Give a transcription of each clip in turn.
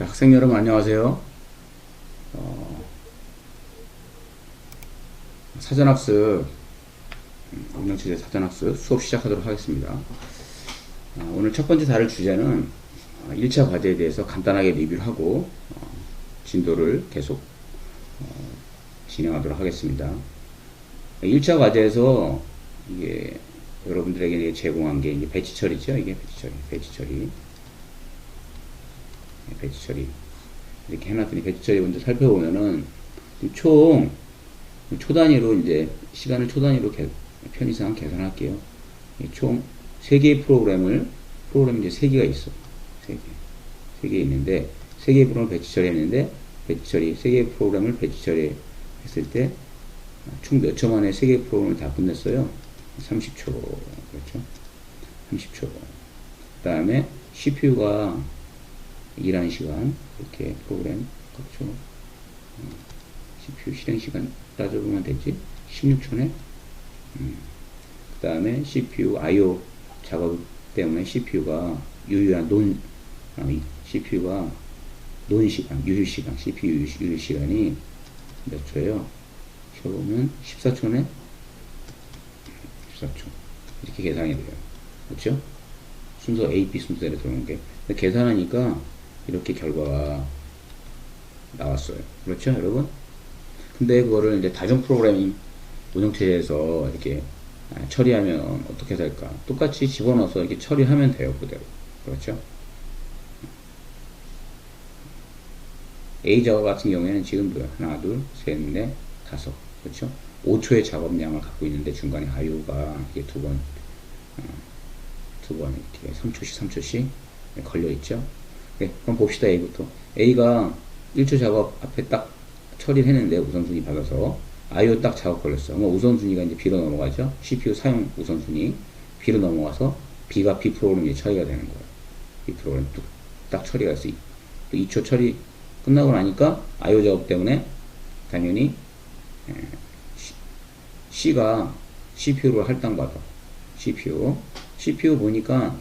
학생 여러분 안녕하세요. 사전학습, 운영체제 사전학습 수업 시작하도록 하겠습니다. 오늘 첫 번째 다룰 주제는 1차 과제에 대해서 간단하게 리뷰를 하고 진도를 계속 진행하도록 하겠습니다. 1차 과제에서 이게 여러분들에게 제공한 게 이게 배치 처리죠. 이게 배치 처리 이렇게 해놨더니 배치 처리 먼저 살펴보면은 총 단위로 이제 시간을 초 단위로 편의상 계산할게요. 총 3개의 프로그램이 이제 3개가 있어. 3개 있는데 3개의 프로그램을 배치 처리했는데 3개의 프로그램을 배치 처리했을 때 총 몇 초 만에 3개의 프로그램을 다 끝냈어요. 30초. 그렇죠? 30초. 그 다음에 CPU가 일하는 시간, 이렇게 프로그램, 그렇죠? CPU 실행 시간 따져보면 되지? 16초네? 그 다음에 CPU IO 작업 때문에 CPU가 유효한 CPU가 유효 시간이 몇 초예요? 쳐보면 14초네? 14초. 이렇게 계산이 돼요. 그렇죠? 순서 A, B 순서대로 들어오는 게. 계산하니까 이렇게 결과가 나왔어요. 그렇죠, 여러분? 근데 그거를 이제 다중 프로그래밍 운영체제에서 이렇게 처리하면 어떻게 될까? 똑같이 집어넣어서 이렇게 처리하면 돼요, 그대로. 그렇죠? A 작업 같은 경우에는 지금도 하나, 둘, 셋, 넷, 다섯. 그렇죠? 5초의 작업량을 갖고 있는데 중간에 IO가 이게 두 번 이렇게 3초씩 걸려 있죠. 네, 그럼 봅시다. A부터. A가 1초 작업 앞에 딱 처리를 했는데 우선순위 받아서 IO 딱 작업 걸렸어. 그럼 우선순위가 이제 B로 넘어가죠. CPU 사용 우선순위 B로 넘어가서 B가 B 프로그램이 처리가 되는 거예요. B 프로그램 딱 처리가 돼서 2초 처리 끝나고 나니까 IO 작업 때문에 당연히 C가 CPU를 할당받아. CPU 보니까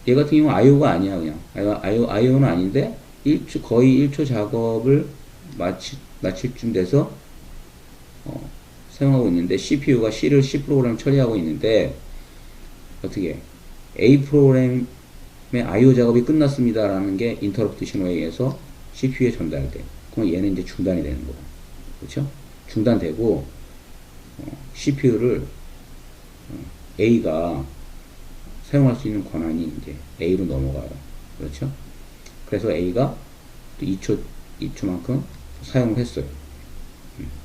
얘 같은 경우는 IO가 아니야. 그냥 IO는 아닌데 거의 1초 작업을 마칠 쯤 돼서 사용하고 있는데 CPU가 C 프로그램 처리하고 있는데 어떻게 A 프로그램의 IO 작업이 끝났습니다 라는 게 인터럽트 신호에 의해서 CPU에 전달돼. 그럼 얘는 이제 중단이 되는 거야. 그렇죠? 중단되고 CPU를 A가 사용할 수 있는 권한이 이제 A로 넘어가요. 그렇죠? 그래서 A가 2초만큼 사용을 했어요.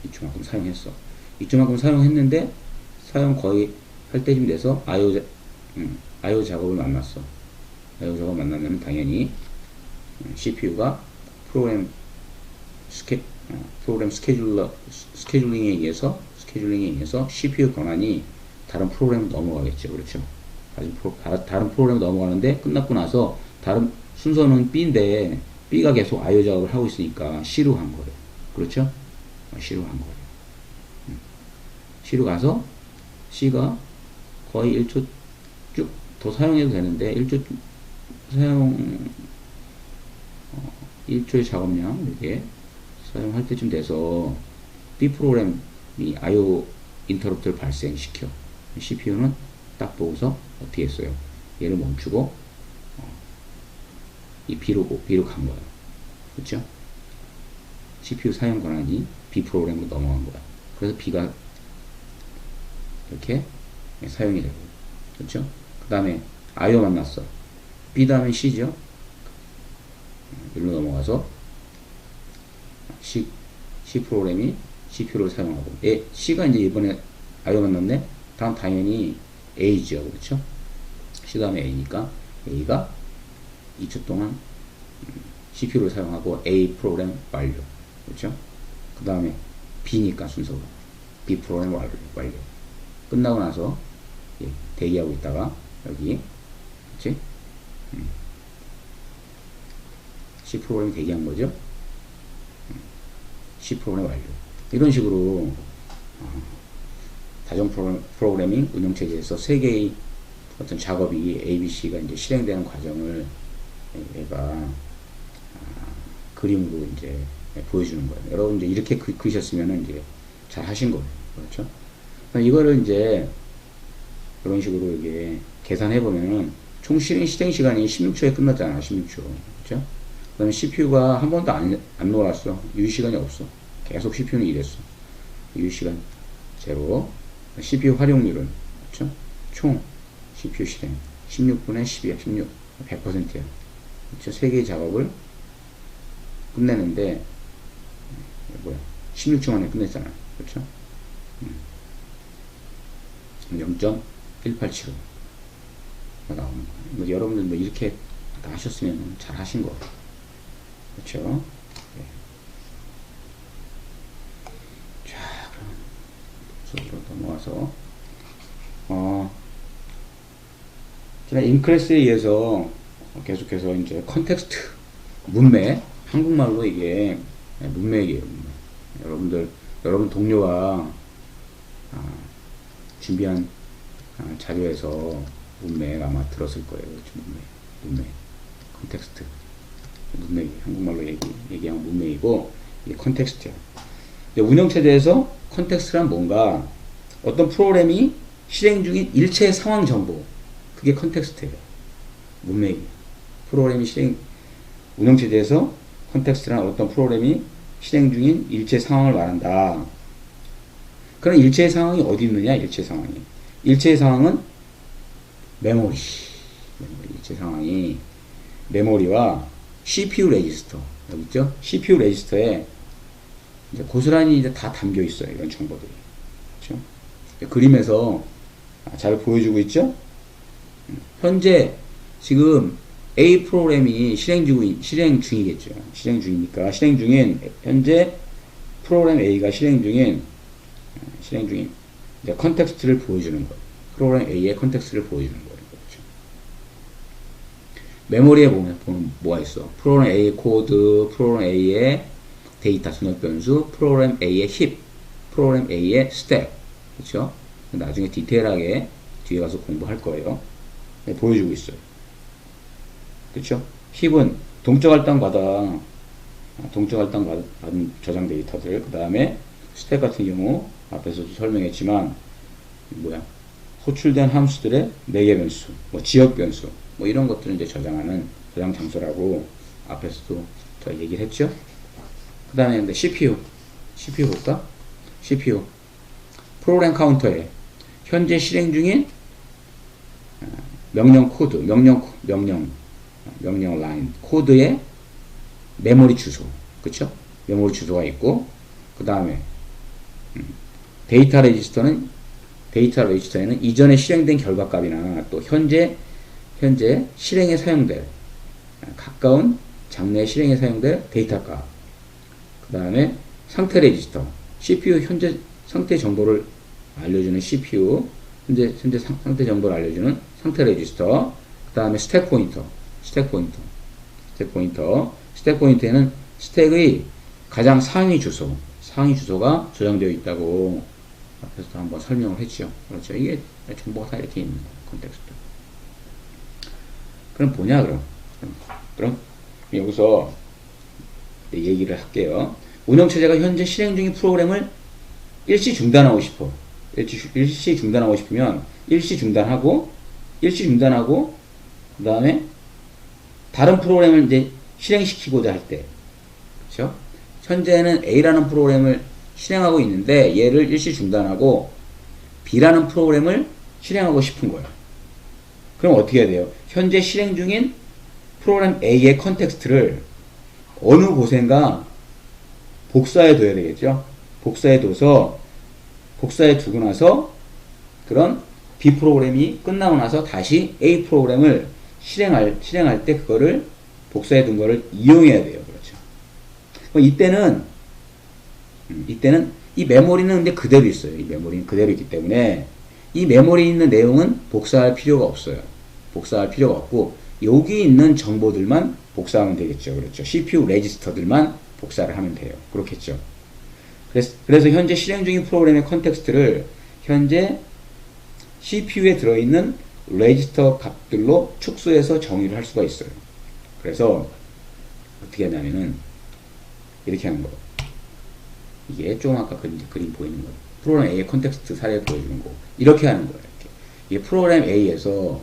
2초만큼 사용했어. 2초만큼 사용했는데 사용 거의 할 때쯤 돼서 IO 작업을 만났어. IO 작업 만나면 당연히 CPU가 프로그램 스케줄링에 의해서 CPU 권한이 다른 프로그램으로 넘어가겠죠. 그렇죠? 다른 프로그램 넘어가는데 끝났고 나서 다른 순서는 B인데 B가 계속 IO 작업을 하고 있으니까 C로 간 거예요. 그렇죠? C로 간 거예요. C로 가서 C가 거의 1초 쭉 더 사용해도 되는데 1초의 작업량 이렇게 사용할 때쯤 돼서 B 프로그램이 IO 인터럽트를 발생시켜. CPU는 딱 보고서 어떻게 했어요? 얘를 멈추고 이 B로 간 거야. 그렇죠? CPU 사용 권한이 B 프로그램으로 넘어간 거야. 그래서 B가 이렇게 사용이 되고, 그렇죠? 그 다음에 IO 만났어. B 다음에 C죠? 여기로 넘어가서 C 프로그램이 CPU를 사용하고, C가 이제 이번에 IO 만났네? 다음 당연히 A죠. 그렇죠? C 다음에 A니까 A가 2초 동안 CPU를 사용하고 A 프로그램 완료. 그렇죠? 그 다음에 B니까 순서가 B 프로그램 완료. 끝나고 나서 대기하고 있다가 여기 그렇지? C 프로그램이 대기한 거죠? C 프로그램 완료. 이런 식으로 다중 프로그래밍 운영체제에서 3개의 어떤 작업이 ABC가 이제 실행되는 과정을 얘가 그림으로 이제 보여주는 거예요. 여러분 이제 이렇게 그리셨으면 이제 잘 하신 거예요. 그렇죠? 이거를 이제 그런 식으로 이게 계산해 보면은 총 실행 시간이 16초에 끝났잖아. 16초. 그렇죠? 그다음에 CPU가 한 번도 안 놀았어. 유효 시간이 없어. 계속 CPU는 일했어. 유효 시간 제로. CPU 활용률은 그렇죠? 총 CPU 실행 16분의 10이야. 100%야. 그렇죠? 3개의 작업을 끝내는데 16초 만에 끝냈잖아. 그렇죠? 0.1875 나오는 거예요. 뭐 여러분들 뭐 이렇게 다 하셨으면 잘 하신 거예요. 그렇죠? 네. 자, 그럼 수업으로 넘어와서 제가 인클래스에 의해서 계속해서 이제 컨텍스트 문맥 한국말로 이게 문맥이에요. 문맥. 여러분 동료가 준비한 자료에서 문맥 아마 들었을 거예요. 문맥, 컨텍스트, 문맥이 한국말로 얘기하면 문맥이고 이게 컨텍스트야. 운영체제에서 컨텍스트란 뭔가 어떤 프로그램이 실행 중인 일체의 상황 정보, 그게 컨텍스트예요. 문맥이. 프로그램이 운영체제에서 컨텍스트란 어떤 프로그램이 실행 중인 일체 상황을 말한다. 그럼 일체의 상황이 어디 있느냐? 일체 상황이. 일체의 상황은 메모리. 일체 상황이 메모리와 CPU 레지스터. 여기 있죠? CPU 레지스터에 이제 고스란히 이제 다 담겨 있어요. 이런 정보들이. 그렇죠? 그림에서 잘 보여주고 있죠? 현재 지금 A 프로그램이 실행 중이겠죠. 실행 중이니까 실행 중인 현재 프로그램 A가 실행 중인 이제 컨텍스트를 보여주는 거예요. 프로그램 A의 컨텍스트를 보여주는 거예요. 그렇죠? 메모리에 보면 뭐가 있어? 프로그램 A의 코드, 프로그램 A의 데이터 전역 변수, 프로그램 A의 힙, 프로그램 A의 스택. 그렇죠? 나중에 디테일하게 뒤에 가서 공부할 거예요. 네, 보여주고 있어요. 그렇죠? 힙은 동적 할당 받은 저장 데이터들. 그 다음에 스택 같은 경우 앞에서도 설명했지만 호출된 함수들의 매개 변수, 지역 변수, 이런 것들을 이제 저장하는 저장 장소라고 앞에서도 제가 얘기를 했죠. 그 다음에 CPU 볼까? CPU 프로그램 카운터에 현재 실행 중인 명령 코드, 명령 라인 코드의 메모리 주소, 그쵸? 메모리 주소가 있고, 그 다음에 데이터 레지스터에는 이전에 실행된 결과값이나 또 현재 실행에 사용될 가까운 장래 실행에 사용될 데이터값, 그 다음에 상태 레지스터, CPU 현재 상태 정보를 알려주는 CPU 현재 상태 정보를 알려주는 상태 레지스터, 그 다음에 스택 포인터에는 스택의 가장 상위 주소가 저장되어 있다고 앞에서도 한번 설명을 했죠. 그렇죠. 이게 정보가 다 이렇게 있는 컨텍스트. 그럼 뭐냐, 그럼 여기서 얘기를 할게요. 운영체제가 현재 실행 중인 프로그램을 일시 중단하고 싶으면 일시 중단하고 그 다음에 다른 프로그램을 이제 실행시키고자 할 때, 그렇죠? 현재는 A라는 프로그램을 실행하고 있는데 얘를 일시 중단하고 B라는 프로그램을 실행하고 싶은 거예요. 그럼 어떻게 해야 돼요? 현재 실행 중인 프로그램 A의 컨텍스트를 어느 곳인가 복사해 둬야 되겠죠? 복사해 두고 나서 그런 B 프로그램이 끝나고 나서 다시 A 프로그램을 실행할 때 그거를 복사해 둔 거를 이용해야 돼요. 그렇죠. 이때는 이 메모리는 근데 그대로 있어요. 이 메모리는 그대로 있기 때문에 이 메모리에 있는 내용은 복사할 필요가 없어요. 복사할 필요가 없고 여기 있는 정보들만 복사하면 되겠죠. 그렇죠. CPU 레지스터들만 복사를 하면 돼요. 그렇겠죠. 그래서 현재 실행 중인 프로그램의 컨텍스트를 현재 CPU에 들어있는 레지스터 값들로 축소해서 정의를 할 수가 있어요. 그래서 어떻게 하냐면은 이렇게 하는 거예요. 이게 좀 아까 그림 보이는 거예요. 프로그램 A의 컨텍스트 사례를 보여주는 거고 이렇게 하는 거예요. 이렇게. 이게 프로그램 A에서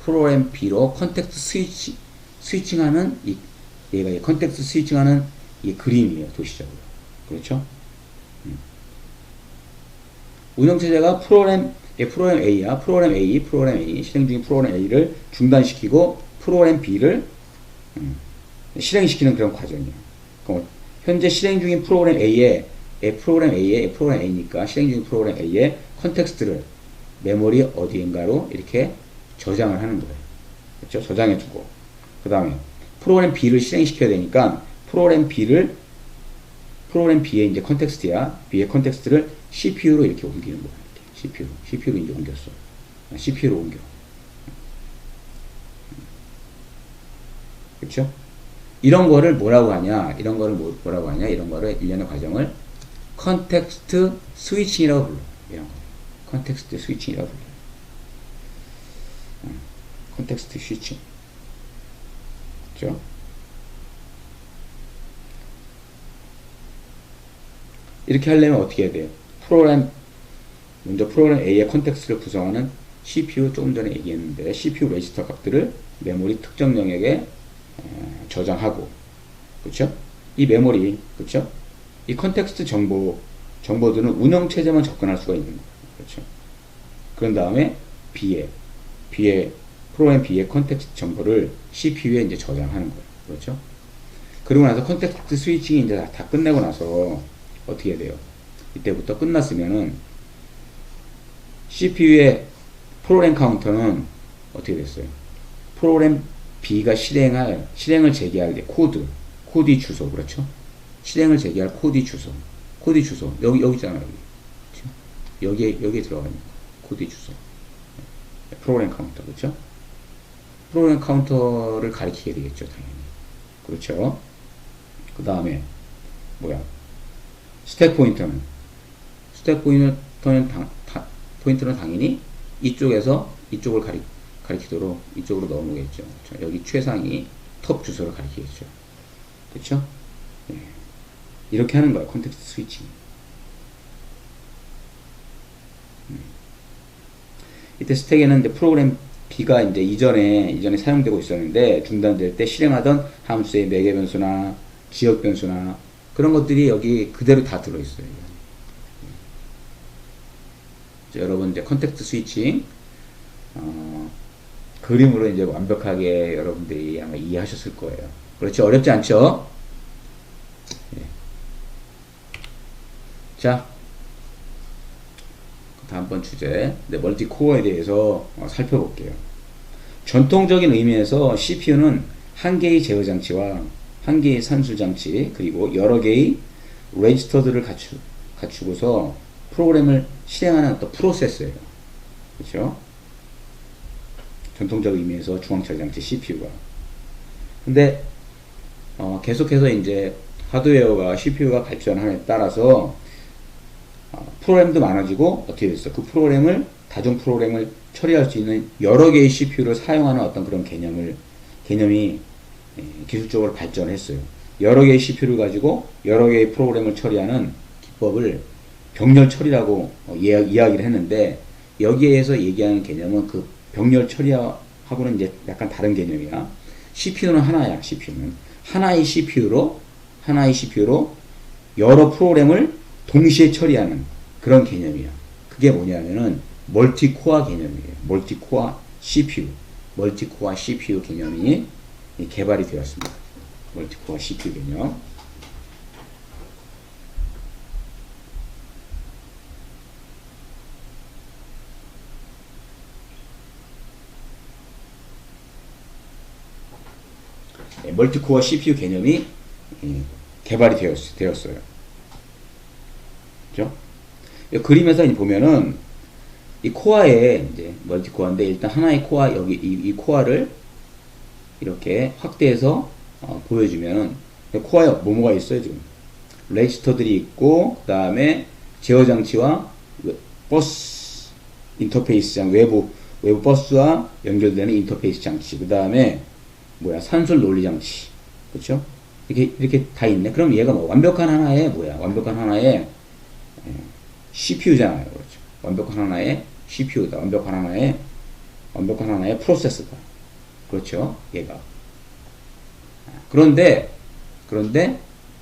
프로그램 B로 컨텍스트 스위칭하는 얘가 컨텍스트 스위칭하는 이 그림이에요. 도시적으로. 그렇죠? 운영체제가 프로그램 A야. 프로그램 A 실행 중인 프로그램 A를 중단시키고 프로그램 B를 실행시키는 그런 과정이에요. 그럼 현재 실행 중인 프로그램 프로그램 A니까 실행 중인 프로그램 A의 컨텍스트를 메모리 어디인가로 이렇게 저장을 하는 거예요. 그렇죠? 저장해 두고 그 다음에 프로그램 B를 실행시켜야 되니까 프로그램 B의 이제 컨텍스트야. B의 컨텍스트를 CPU로 이렇게 옮기는 거야. 이렇게. CPU로 이제 옮겼어. CPU로 옮겨. 그렇죠? 이런 거를 뭐라고 하냐? 이런 거를 일련의 과정을 컨텍스트 스위칭이라고 불러. 이런 거. 컨텍스트 스위칭이라고 불러. 컨텍스트 스위칭. 그렇죠? 이렇게 하려면 어떻게 해야 돼요? 먼저 프로그램 A의 컨텍스트를 구성하는 CPU, 조금 전에 얘기했는데 CPU 레지스터 값들을 메모리 특정 영역에 저장하고, 그렇죠? 이 메모리, 그렇죠? 이 컨텍스트 정보들은 운영체제만 접근할 수가 있는 거예요. 그렇죠? 그런 다음에 프로그램 B의 컨텍스트 정보를 CPU에 이제 저장하는 거예요. 그렇죠? 그리고 나서 컨텍스트 스위칭이 이제 다 끝내고 나서 어떻게 돼요? 이때부터 끝났으면은 CPU의 프로그램 카운터는 어떻게 됐어요? 프로그램 B가 실행을 재개할 때 코드 주소, 그렇죠? 실행을 재개할 코드 주소, 여기 있잖아요, 여기에 들어가 있는 코드 주소, 프로그램 카운터, 그렇죠? 프로그램 카운터를 가리키게 되겠죠, 당연히. 그렇죠? 그 다음에 스택 포인터는 당연히 이쪽을 가리키도록 이쪽으로 넣어놓겠죠. 여기 최상위 톱 주소를 가리키겠죠. 그렇죠? 네. 이렇게 하는 거야, 컨텍스트 스위칭. 이때 스택에는 이제 프로그램 B가 이제 이전에 사용되고 있었는데 중단될 때 실행하던 함수의 매개 변수나 지역 변수나 그런 것들이 여기 그대로 다 들어있어요. 여러분 이제 컨텍스트 스위칭 그림으로 이제 완벽하게 여러분들이 아마 이해하셨을 거예요. 그렇죠? 어렵지 않죠? 네. 자, 다음번 주제, 멀티코어에 대해서 살펴볼게요. 전통적인 의미에서 CPU는 한 개의 제어 장치와 한 개의 산술 장치 그리고 여러 개의 레지스터들을 갖추고서 프로그램을 실행하는 어떤 프로세서예요. 그렇죠? 전통적 의미에서 중앙처리 장치 CPU가. 근데 계속해서 이제 하드웨어가 CPU가 발전함에 따라서 프로그램도 많아지고 어떻게 됐어? 그 다중 프로그램을 처리할 수 있는 여러 개의 CPU를 사용하는 어떤 그런 개념이 기술적으로 발전했어요. 여러 개의 CPU를 가지고 여러 개의 프로그램을 처리하는 기법을 병렬 처리라고 이야기를 했는데 여기에서 얘기하는 개념은 그 병렬 처리하고는 이제 약간 다른 개념이야. CPU는 하나야. CPU는 하나의 CPU로 여러 프로그램을 동시에 처리하는 그런 개념이야. 그게 뭐냐면은 멀티코어 개념이에요. 멀티코어 CPU 개념이 개발이 되었습니다. 멀티코어 CPU 개념. 멀티코어 CPU 개념이 개발이 되었어요. 그죠? 그림에서 보면은 이 코어에 이제 멀티코어인데 일단 하나의 코어 여기 이 코어를 이렇게 확대해서 보여주면은 코어에 뭐가 있어요 지금? 레지스터들이 있고 그 다음에 제어 장치와 버스 인터페이스 외부 버스와 연결되는 인터페이스 장치 그 다음에 산술 논리 장치 그렇죠? 이렇게 다 있네. 그럼 얘가 뭐 완벽한 하나의 뭐야? 완벽한 하나의 CPU잖아요. 그렇죠. 완벽한 하나의 CPU다. 완벽한 하나의 프로세서다. 그렇죠. 얘가. 그런데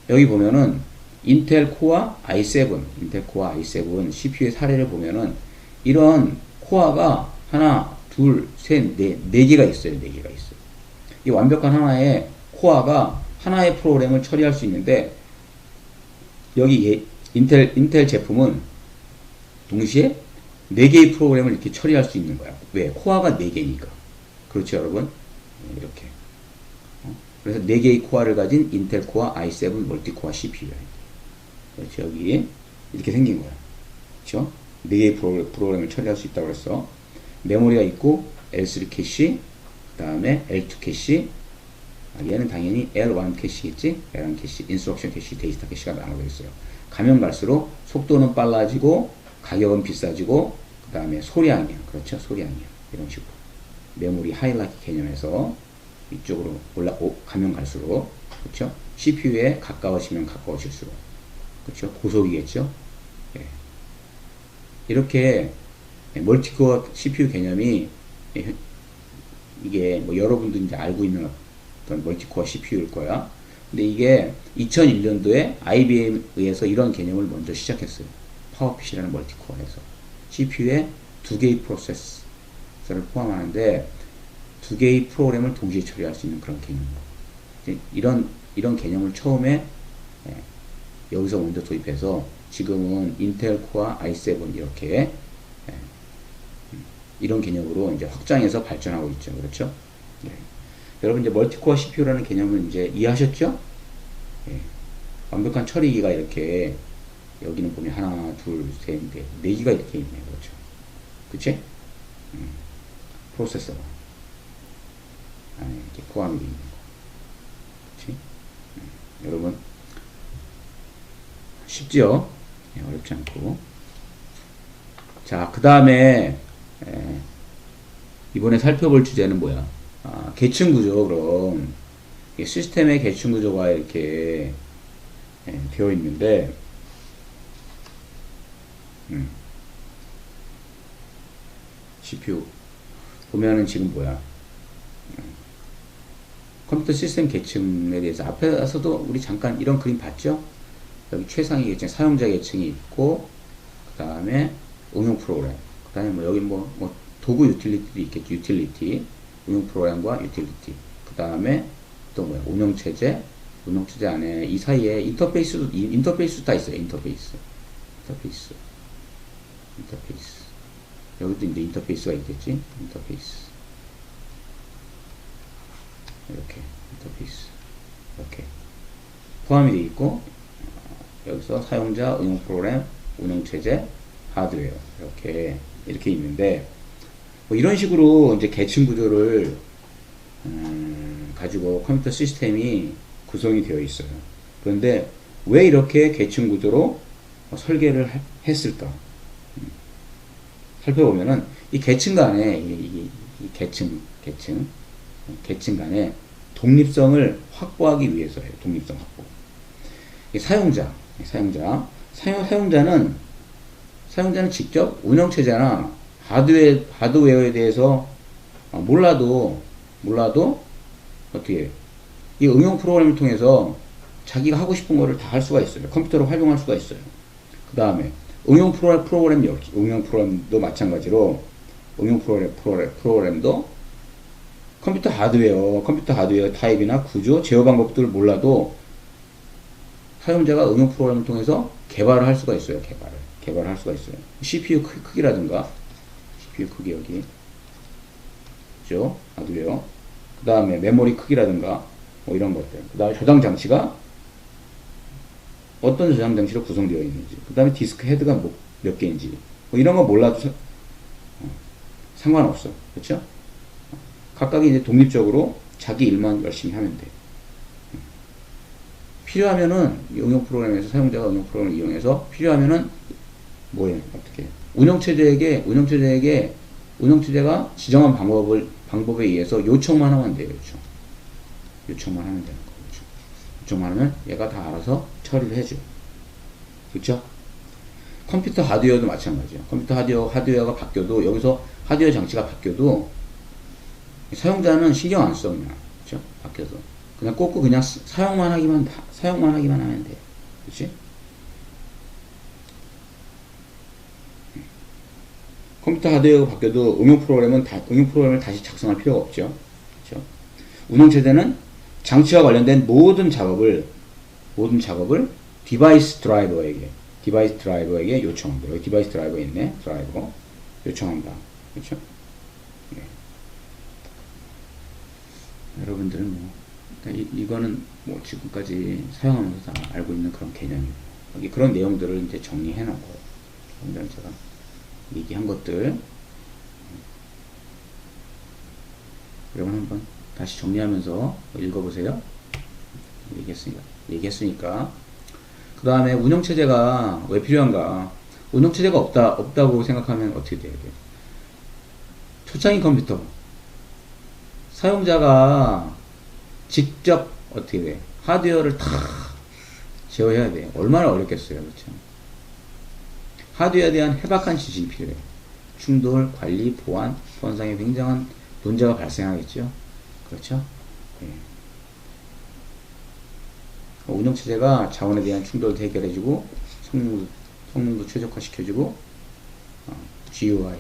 여기 보면은 인텔 코어 i7 CPU의 사례를 보면은 이런 코어가 하나, 둘, 셋, 네 개가 있어요. 이 완벽한 하나의 코어가 하나의 프로그램을 처리할 수 있는데 여기 인텔 제품은 동시에 4개의 프로그램을 이렇게 처리할 수 있는 거야. 왜? 코어가 4개니까. 그렇죠, 여러분? 이렇게. 그래서 4개의 코어를 가진 인텔 코어 i7 멀티코어 CPU야. 그렇죠, 여기. 이렇게 생긴 거야. 그렇죠? 4개의 프로그램을 처리할 수 있다고 그랬어. 메모리가 있고, L3 캐시, 그 다음에 L2 캐시, 얘는 당연히 L1 캐시겠지? L1 캐시, 인스트럭션 캐시, 데이터 캐시가 나눠져 있어요. 가면 갈수록 속도는 빨라지고, 가격은 비싸지고, 그 다음에 소량이야. 그렇죠? 소량이야. 이런 식으로. 메모리 하이라이트 개념에서 이쪽으로 가면 갈수록, 그렇죠? CPU에 가까워지면 가까워질수록, 그렇죠? 고속이겠죠? 예. 이렇게 멀티코어 CPU 개념이 이게 뭐 여러분도 이제 알고 있는 어떤 멀티코어 CPU일 거야. 근데 이게 2001년도에 IBM에 의해서 이런 개념을 먼저 시작했어요. 파워핏이라는 멀티코어에서 CPU에 2개의 프로세서를 포함하는데 2개의 프로그램을 동시에 처리할 수 있는 그런 개념. 이런 개념을 처음에 여기서 먼저 도입해서 지금은 인텔 코어 i7 이렇게 이런 개념으로 이제 확장해서 발전하고 있죠. 그렇죠? 네. 여러분 이제 멀티코어 CPU라는 개념을 이제 이해하셨죠? 네. 완벽한 처리기가 이렇게 여기는 보면 하나, 둘, 셋, 네 개가 이렇게 있네요. 그렇죠? 그치? 프로세서가 안에 이렇게 포함이 되어 있는 거. 그치? 여러분 쉽죠? 네, 어렵지 않고. 자, 그 다음에 이번에 살펴볼 주제는 뭐야? 계층 구조. 그럼 시스템의 계층 구조가 이렇게 되어 있는데 CPU 보면은 지금 뭐야? 컴퓨터 시스템 계층에 대해서 앞에서도 우리 잠깐 이런 그림 봤죠? 여기 최상위 계층, 사용자 계층이 있고, 그 다음에 응용 프로그램, 그 다음에 뭐 여기 뭐 도구 유틸리티도 있겠죠. 유틸리티, 응용 프로그램과 유틸리티, 그 다음에 또 뭐야? 운영체제 안에 이 사이에 인터페이스도 다 있어요. 인터페이스. 여기도 이제 인터페이스가 있겠지. 인터페이스. 이렇게 이렇게 포함이 되어 있고, 여기서 사용자, 응용 프로그램, 운영체제, 하드웨어 이렇게 있는데 뭐 이런 식으로 이제 계층 구조를 가지고 컴퓨터 시스템이 구성이 되어 있어요. 그런데 왜 이렇게 계층 구조로 설계를 했을까? 살펴보면은 이 계층 간에 이 계층 간에 독립성을 확보하기 위해서예요. 독립성 확보. 사용자는 직접 운영체제나 하드웨어에 대해서 몰라도 어떻게 이 응용 프로그램을 통해서 자기가 하고 싶은 거를 다 할 수가 있어요. 컴퓨터로 활용할 수가 있어요. 그 다음에 응용 프로그램도 마찬가지로 응용 프로그램도 컴퓨터 하드웨어 타입이나 구조, 제어 방법들을 몰라도 사용자가 응용 프로그램을 통해서 개발을 할 수가 있어요. 개발을 할 수가 있어요. CPU 크기라든가, CPU 크기 여기, 그죠? 하드웨어. 그 다음에 메모리 크기라든가, 뭐 이런 것들. 그 다음에 저장 장치가 어떤 저장 장치로 구성되어 있는지. 그 다음에 디스크 헤드가 몇 개인지. 뭐 이런 거 몰라도 상관없어. 그렇죠? 각각이 이제 독립적으로 자기 일만 열심히 하면 돼. 필요하면은 응용 프로그램에서 사용자가 응용 프로그램을 이용해서 필요하면은 뭐예요? 어떻게? 운영체제가 지정한 방법에 의해서 요청만 하면 돼요. 요청만 하면 되는 거죠. 요청만 하면 얘가 다 알아서 처리를 해줘. 그쵸? 컴퓨터 하드웨어도 마찬가지예요. 컴퓨터 하드웨어가 바뀌어도, 여기서 하드웨어 장치가 바뀌어도 사용자는 신경 안 써. 그냥. 그쵸? 바뀌어서 그냥 꽂고 그냥 사용만 하기만 하면 돼. 그치? 컴퓨터 하드웨어가 바뀌어도 응용 프로그램을 다시 작성할 필요가 없죠. 그렇죠? 운영체제는 장치와 관련된 모든 작업을 디바이스 드라이버에게 요청한다. 여기 디바이스 드라이버 있네. 드라이버 요청한다. 그렇죠? 예. 여러분들은 뭐 이거는 뭐 지금까지 사용하면서 다 알고 있는 그런 개념이고, 여기 그런 내용들을 이제 정리해 놓고 여러분들은 제가 얘기한 것들 여러분 한번 다시 정리하면서 읽어보세요. 얘기했으니까. 그 다음에 운영체제가 왜 필요한가? 운영체제가 없다고 생각하면 어떻게 돼야 돼요? 초창기 컴퓨터 사용자가 직접 어떻게 돼? 하드웨어를 다 제어해야 돼. 얼마나 어렵겠어요. 그렇죠? 하드웨어에 대한 해박한 지식이 필요해. 충돌, 관리, 보안, 보안상의 굉장한 문제가 발생하겠죠. 그렇죠? 네. 운영체제가 자원에 대한 충돌도 해결해주고, 성능도 최적화시켜주고, GUI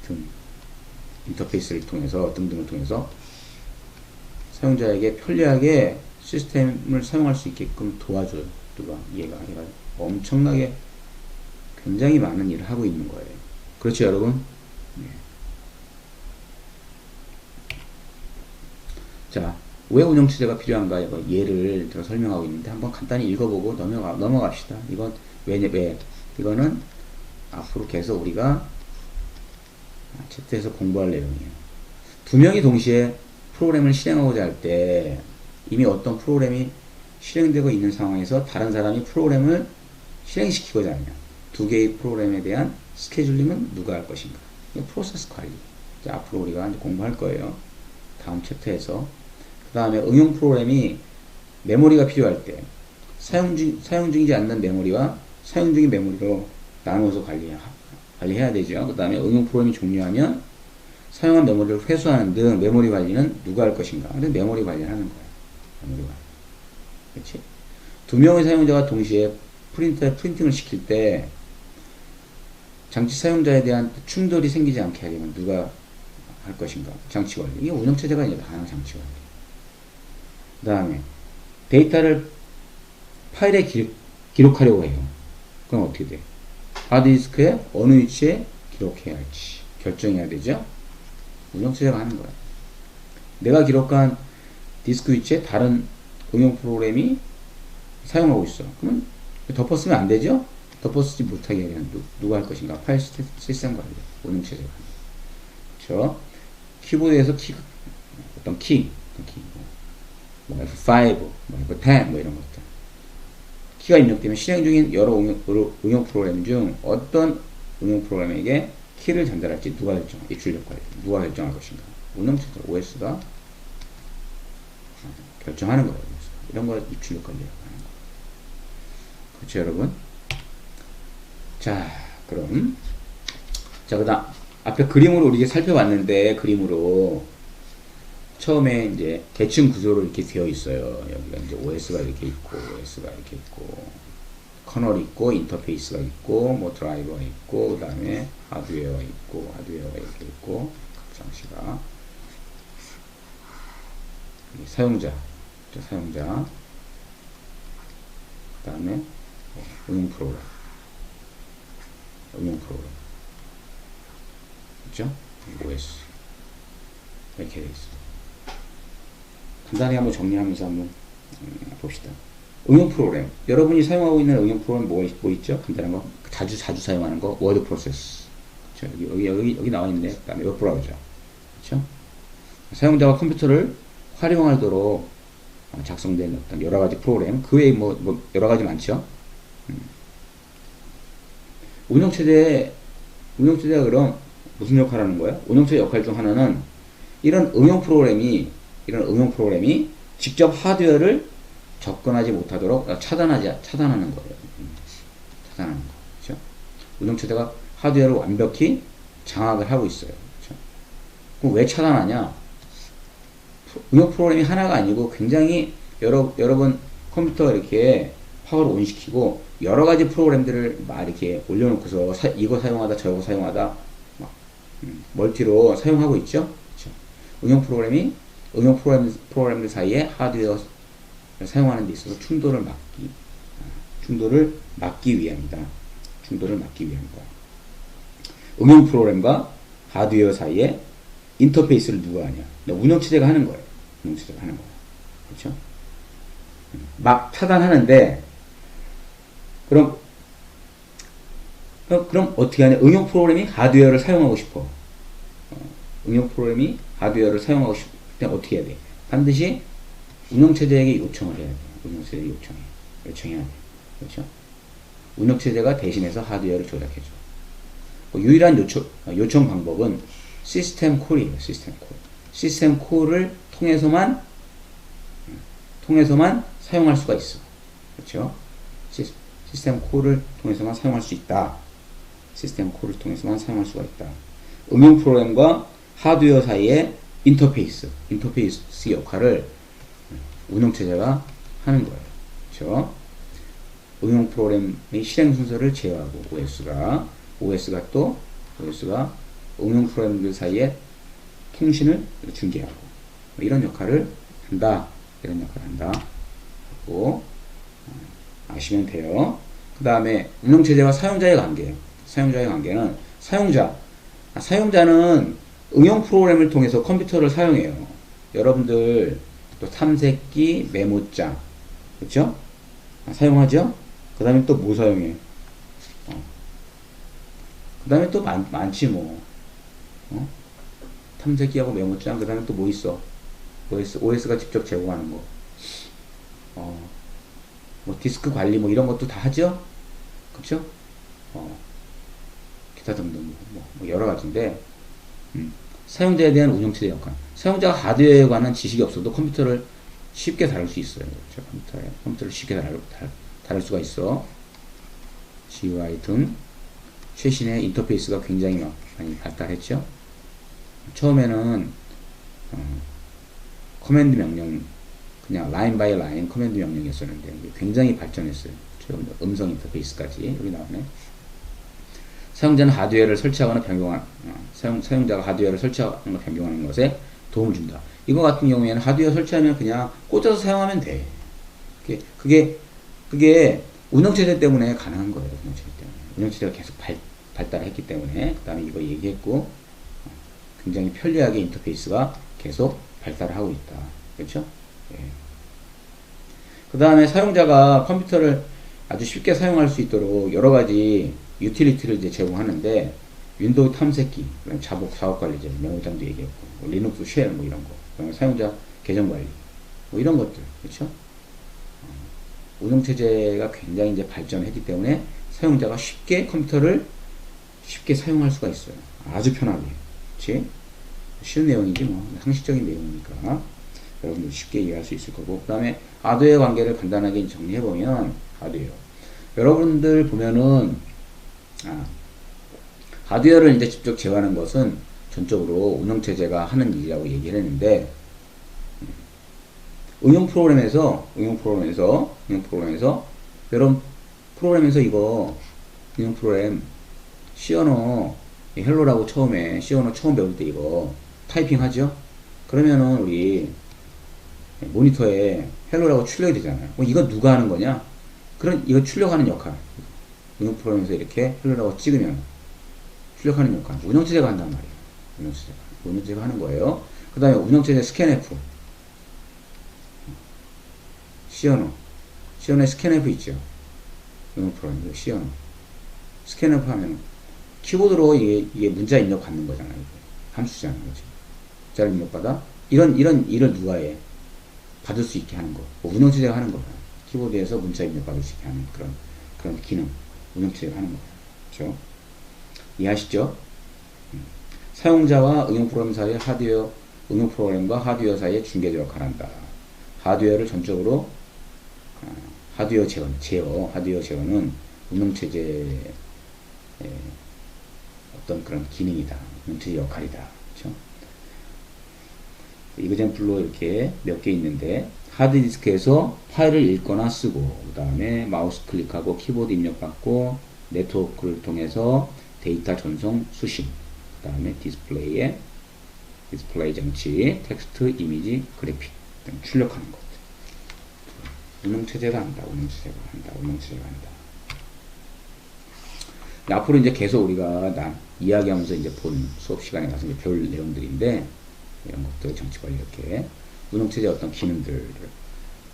등 인터페이스를 통해서 등등을 통해서 사용자에게 편리하게 시스템을 사용할 수 있게끔 도와줘요. 얘가 엄청나게 굉장히 많은 일을 하고 있는 거예요. 그렇죠, 여러분? 네. 자, 왜 운영체제가 필요한가? 예를 들어 설명하고 있는데 한번 간단히 읽어보고 넘어갑시다. 이거는 앞으로 계속 우리가 챕터에서 공부할 내용이에요. 두 명이 동시에 프로그램을 실행하고자 할 때 이미 어떤 프로그램이 실행되고 있는 상황에서 다른 사람이 프로그램을 실행시키고자 하면 두 개의 프로그램에 대한 스케줄링은 누가 할 것인가? 프로세스 관리. 이제 앞으로 우리가 이제 공부할 거예요. 다음 챕터에서. 그 다음에 응용 프로그램이 메모리가 필요할 때 사용 중이지 않는 메모리와 사용 중인 메모리로 나누어서 관리해야 되죠. 그 다음에 응용 프로그램이 종료하면 사용한 메모리를 회수하는 등 메모리 관리는 누가 할 것인가? 근데 메모리 관리를 하는 거야. 메모리 관리. 그렇지? 두 명의 사용자가 동시에 프린팅을 시킬 때 장치 사용자에 대한 충돌이 생기지 않게 하려면 누가 할 것인가? 장치 관리. 이게 운영체제가 이제 다양한 장치 관리. 그 다음에 데이터를 파일에 기록하려고 해요. 그럼 어떻게 돼? 하드디스크에 어느 위치에 기록해야 할지 결정해야 되죠? 운영체제가 하는 거야. 내가 기록한 디스크 위치에 다른 응용 프로그램이 사용하고 있어. 그러면 덮어쓰면 안 되죠? 덮어쓰지 못하게 하려면 누가 할 것인가? 파일 시스템 관리. 운영체제가 하는 거야. 그렇죠? 키보드에서 어떤 키, 뭐 F5, 뭐 F10, 뭐 이런 것들. 키가 입력되면 실행 중인 여러 응용 프로그램 중 어떤 응용 프로그램에게 키를 전달할지 누가 결정할 것인가? 운영체제 OS가 결정하는 거예요. 이런 걸 입출력 관리라고 하는 거예요. 그렇죠, 여러분? 자, 그럼 그다음 앞에 그림으로 우리가 살펴봤는데, 그림으로 처음에 이제 계층 구조로 이렇게 되어 있어요. 여기가 이제 OS가 이렇게 있고, 커널이 있고, 인터페이스가 있고, 뭐 드라이버가 있고, 그 다음에 하드웨어가 이렇게 있고, 각 장치가 사용자, 그 다음에 응용 프로그램, 그렇죠? OS 이렇게 되어 있어요. 간단히 한번 정리하면서 한번 봅시다. 응용 프로그램. 여러분이 사용하고 있는 응용 프로그램 뭐 있죠? 간단한 거. 자주 사용하는 거. 워드 프로세스. 그렇죠? 여기 나와 있는데, 그 다음에 웹 브라우저. 그렇죠? 사용자가 컴퓨터를 활용하도록 작성된 어떤 여러 가지 프로그램. 그 외에 뭐 여러 가지 많죠? 운영체제가 그럼 무슨 역할을 하는 거야? 운영체제 역할 중 하나는 이런 응용 프로그램이 직접 하드웨어를 접근하지 못하도록 차단하는 거예요. 차단하는 거. 그렇죠? 운영체제가 하드웨어를 완벽히 장악을 하고 있어요. 그렇죠? 그럼 왜 차단하냐? 운영 프로그램이 하나가 아니고 굉장히 여러분 컴퓨터 이렇게 파워를 온시키고 여러 가지 프로그램들을 막 이렇게 올려놓고서 이거 사용하다 저거 사용하다 막 멀티로 사용하고 있죠. 그렇죠? 운영 프로그램들 사이에 하드웨어 사용하는 데 있어서 충돌을 막기 위함이다. 충돌을 막기 위함이다. 응용 프로그램과 하드웨어 사이에 인터페이스를 누가 하냐? 운영체제가 하는 거예요. 운영체제가 하는 거예요. 그렇죠? 막 차단하는데 그럼 어떻게 하냐? 응용 프로그램이 하드웨어를 사용하고 싶어. 응용 프로그램이 하드웨어를 사용하고 싶을 때 어떻게 해야 돼? 반드시 운영체제에게 요청을 해야 돼. 운영체제에게 요청해야 돼. 그렇죠? 운영체제가 대신해서 하드웨어를 조작해줘. 유일한 요청 방법은 시스템 콜이에요. 시스템 콜을 통해서만 사용할 수가 있어. 그렇죠? 시스템 콜을 통해서만 사용할 수 있다. 시스템 콜을 통해서만 사용할 수가 있다. 응용 프로그램과 하드웨어 사이의 인터페이스 역할을 운영체제가 하는 거예요. 그렇죠? 응용 프로그램의 실행 순서를 제어하고 OS가 응용 프로그램들 사이에 통신을 중개하고 이런 역할을 한다. 고 아시면 돼요. 그 다음에 운영체제와 사용자의 관계예요. 사용자의 관계는 사용자는 응용 프로그램을 통해서 컴퓨터를 사용해요. 여러분들 또 탐색기, 메모장, 그렇죠? 사용하죠? 그 다음에 또 뭐 사용해? 그 다음에 또 많지 뭐. 탐색기하고 메모장, 그 다음에 또 뭐 있어? OS가 직접 제공하는 거. 뭐 디스크 관리 뭐 이런 것도 다 하죠? 그쵸? 기타 등등 뭐 여러 가지인데, 사용자에 대한 운영체제 역할. 사용자가 하드웨어에 관한 지식이 없어도 컴퓨터를 쉽게 다룰 수 있어요. 그렇죠? 컴퓨터를 쉽게 다룰 수가 있어. GUI 등 최신의 인터페이스가 굉장히 많이 발달했죠. 처음에는 커맨드 명령, 그냥 라인 바이 라인 커맨드 명령이었었는데 굉장히 발전했어요. 음성 인터페이스까지 여기 나오네. 사용자는 하드웨어를 설치하거나 변경하는 사용자가 하드웨어를 설치하거나 변경하는 것에 도움을 준다. 이거 같은 경우에는 하드웨어 설치하면 그냥 꽂아서 사용하면 돼. 그게 운영체제 때문에 가능한 거예요. 운영체제가 계속 발달했기 때문에. 그 다음에 이거 얘기했고, 굉장히 편리하게 인터페이스가 계속 발달을 하고 있다. 그렇죠? 예. 그 다음에 사용자가 컴퓨터를 아주 쉽게 사용할 수 있도록 여러 가지 유틸리티를 이제 제공하는데, 윈도우 탐색기, 작업관리제, 메모장도 얘기했고, 리눅스 쉘 뭐 이런 거, 사용자 계정 관리, 뭐 이런 것들, 그렇죠? 운영체제가 굉장히 이제 발전했기 때문에 사용자가 쉽게 컴퓨터를 쉽게 사용할 수가 있어요. 아주 편하게. 그치? 쉬운 내용이지 뭐. 상식적인 내용이니까 여러분들 쉽게 이해할 수 있을 거고. 그 다음에 하드웨어 관계를 간단하게 정리해보면, 하드웨어. 여러분들 보면은, 하드웨어를 이제 직접 제어하는 것은 전적으로 운영체제가 하는 일이라고 얘기를 했는데, 응용 프로그램에서 여러분 프로그램에서 이거 응용 프로그램 시어너 헬로라고 시어너 처음 배울 때 이거 타이핑 하죠? 그러면은 우리 모니터에 헬로라고 출력이 되잖아요. 이거 누가 하는 거냐? 이거 출력하는 역할. 응용 프로그램에서 이렇게 헬로라고 찍으면 출력하는 역할. 운영체제가 한단 말이에요. 운영체제가 하는 거예요. 그 다음에 운영체제 스캔F. 시어너에 스캔F 있죠. 응용 프로그램, 시어너. 스캔F 하면 키보드로 이게 문자 입력 받는 거잖아요. 함수잖아요. 그렇죠? 문자를 입력받아. 이런 일을 누가 해? 받을 수 있게 하는 거. 운영체제가 하는 거야. 키보드에서 문자 입력 받을 수 있게 하는 그런 기능. 운영체제가 하는 거야. 그렇죠? 이해하시죠? 사용자와 응용 프로그램 사이의 응용 프로그램과 하드웨어 사이의 중개자 역할을 한다. 하드웨어를 전적으로 하드웨어 하드웨어 제어는 운영체제의 어떤 그런 기능이다. 운영체제 역할이다. 그렇죠? 이그젠플로 이렇게 몇 개 있는데 하드디스크에서 파일을 읽거나 쓰고 그 다음에 마우스 클릭하고 키보드 입력받고 네트워크를 통해서 데이터 전송 수신 그 다음에 디스플레이 장치 텍스트 이미지 그래픽 등 출력하는 것 운영체제가 한다. 앞으로 이제 계속 우리가 이야기하면서 이제 본 수업 시간에 가서 이제 배울 내용들인데 이런 것들 정치 관리 이렇게 운영체제의 어떤 기능들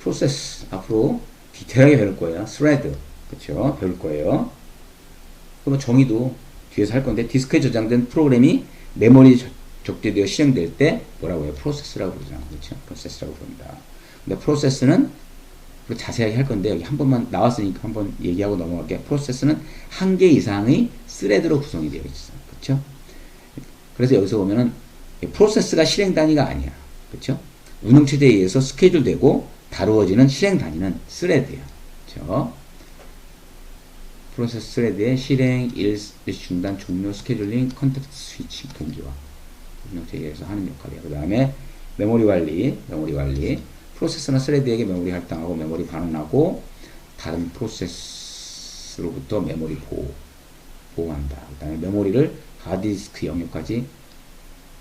프로세스 앞으로 디테일하게 배울 거예요. 스레드 그렇죠? 배울 거예요. 그러면 정의도 뒤에서 할 건데 디스크에 저장된 프로그램이 메모리 적재되어 실행될 때 뭐라고 해요? 프로세스라고 그러잖아요. 그렇죠? 프로세스라고 부릅니다. 근데 프로세스는 자세하게 할 건데 여기 한 번만 나왔으니까 한번 얘기하고 넘어갈게요. 프로세스는 한 개 이상의 스레드로 구성이 되어 있어요. 그렇죠? 그래서 여기서 보면은 프로세스가 실행 단위가 아니야. 그렇죠? 운영체제에 의해서 스케줄되고 다루어지는 실행 단위는 스레드야. 그렇죠? 프로세스 스레드의 실행, 일시 중단, 종료, 스케줄링, 컨텍스트 스위칭, 동기화 운영체제에 의해서 하는 역할이야. 그 다음에 메모리 관리 프로세스나 스레드에게 메모리 할당하고 메모리 반환하고 다른 프로세스로부터 메모리 보호한다. 그 다음에 메모리를 하드디스크 영역까지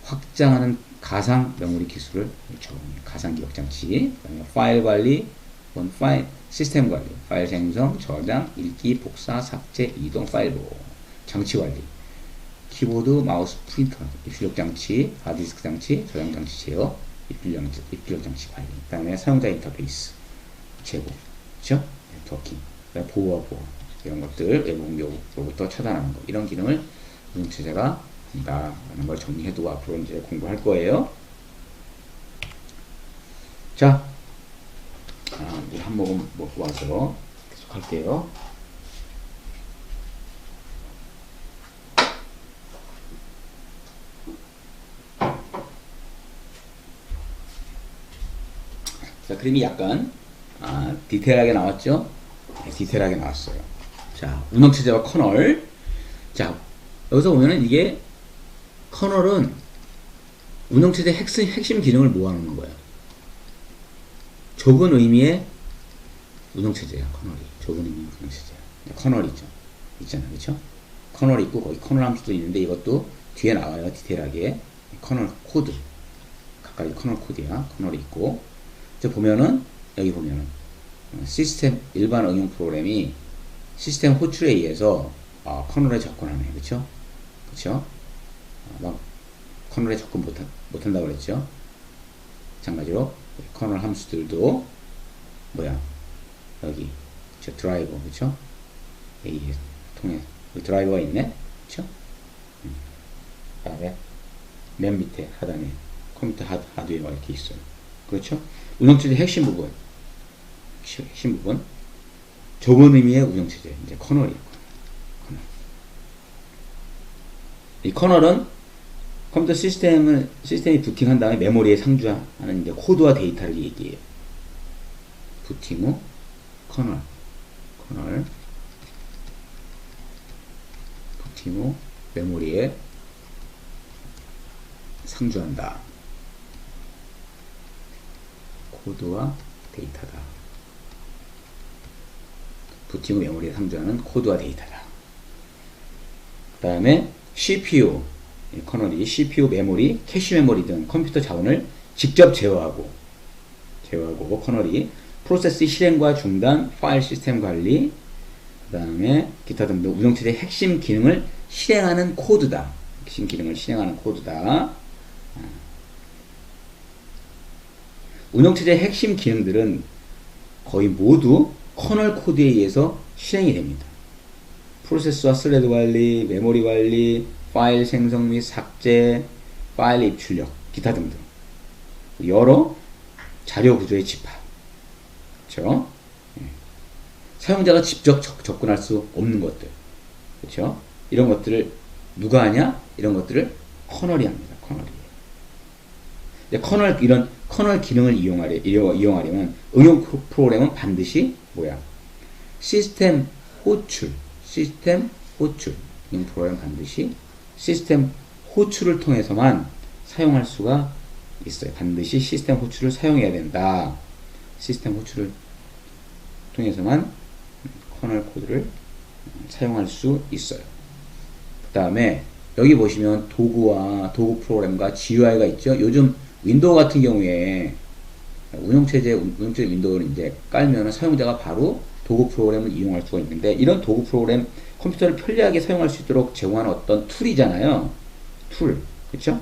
확장하는 가상 메모리 기술을 가상 기억 장치, 그다음에 파일 관리, 시스템 관리, 파일 생성, 저장, 읽기, 복사, 삭제, 이동, 파일 보호, 장치 관리, 키보드, 마우스, 프린터, 입출력 장치, 하드디스크 장치, 저장 장치 제어, 입출력 장치 관리, 그다음에 사용자 인터페이스 제고, 그렇죠? 네트워킹, 보호와 보호 이런 것들 외부 공격으로부터 차단하는 것 이런 기능을 운영체제가 한다라는 걸 정리해두고 앞으로 이제 공부할 거예요. 자, 물 한 모금 먹고 와서 계속 할게요. 자, 그림이 약간 디테일하게 나왔죠? 네, 디테일하게 나왔어요. 자, 운영체제와 커널. 자, 여기서 보면은 이게 커널은 운영체제 핵심 기능을 모아놓는 거야. 좁은 의미의 운영체제야, 커널이. 좁은 의미의 운영체제야. 커널 있잖아, 그쵸? 커널 있고, 거기 커널 함수도 있는데, 이것도 뒤에 나와요, 디테일하게. 커널 코드. 각각의 커널 코드야. 커널이 있고. 보면은, 여기 보면은, 시스템, 일반 응용 프로그램이 시스템 호출에 의해서, 커널에 접근하네, 그쵸? 그쵸? 막, 커널에 접근 못한다고 그랬죠? 마찬가지로, 커널 함수들도, 여기, 드라이버, 그쵸? A에 통해, 드라이버가 있네? 그쵸? 그 다음에, 맨 밑에 하단에 컴퓨터 하드웨어가 이렇게 있어요. 그렇죠? 운영체제 핵심 부분. 좁은 의미의 운영체제. 이제 커널이에요. 이 커널은 컴퓨터 시스템이 부팅한 다음에 메모리에 상주하는 이제 코드와 데이터를 얘기해요. 부팅 후 커널. 부팅 후 메모리에 상주한다. 코드와 데이터다. 부팅 후 메모리에 상주하는 코드와 데이터다. 그 다음에 CPU, 커널이 CPU 메모리, 캐시 메모리 등 컴퓨터 자원을 직접 제어하고 커널이 프로세스 실행과 중단, 파일 시스템 관리, 그 다음에 기타 등등 운영체제의 핵심 기능을 실행하는 코드다. 운영체제의 핵심 기능들은 거의 모두 커널 코드에 의해서 실행이 됩니다. 프로세스와 스레드 관리, 메모리 관리, 파일 생성 및 삭제, 파일 입출력, 기타 등등 여러 자료 구조의 집합. 그렇죠? 사용자가 직접 접근할 수 없는 것들. 그렇죠? 이런 것들을 누가 하냐? 이런 것들을 커널이 합니다. 이런 커널 기능을 이용하려면 응용 프로그램은 반드시 뭐야? 시스템 호출. 응용 프로그램 반드시 시스템 호출을 통해서만 사용할 수가 있어요. 반드시 시스템 호출을 사용해야 된다. 시스템 호출을 통해서만 커널 코드를 사용할 수 있어요. 그 다음에 여기 보시면 도구 프로그램과 GUI가 있죠. 요즘 윈도우 같은 경우에 운영체제 윈도우를 이제 깔면 사용자가 바로 도구 프로그램을 이용할 수가 있는데, 이런 도구 프로그램 컴퓨터를 편리하게 사용할 수 있도록 제공하는 어떤 툴이잖아요. 그렇죠?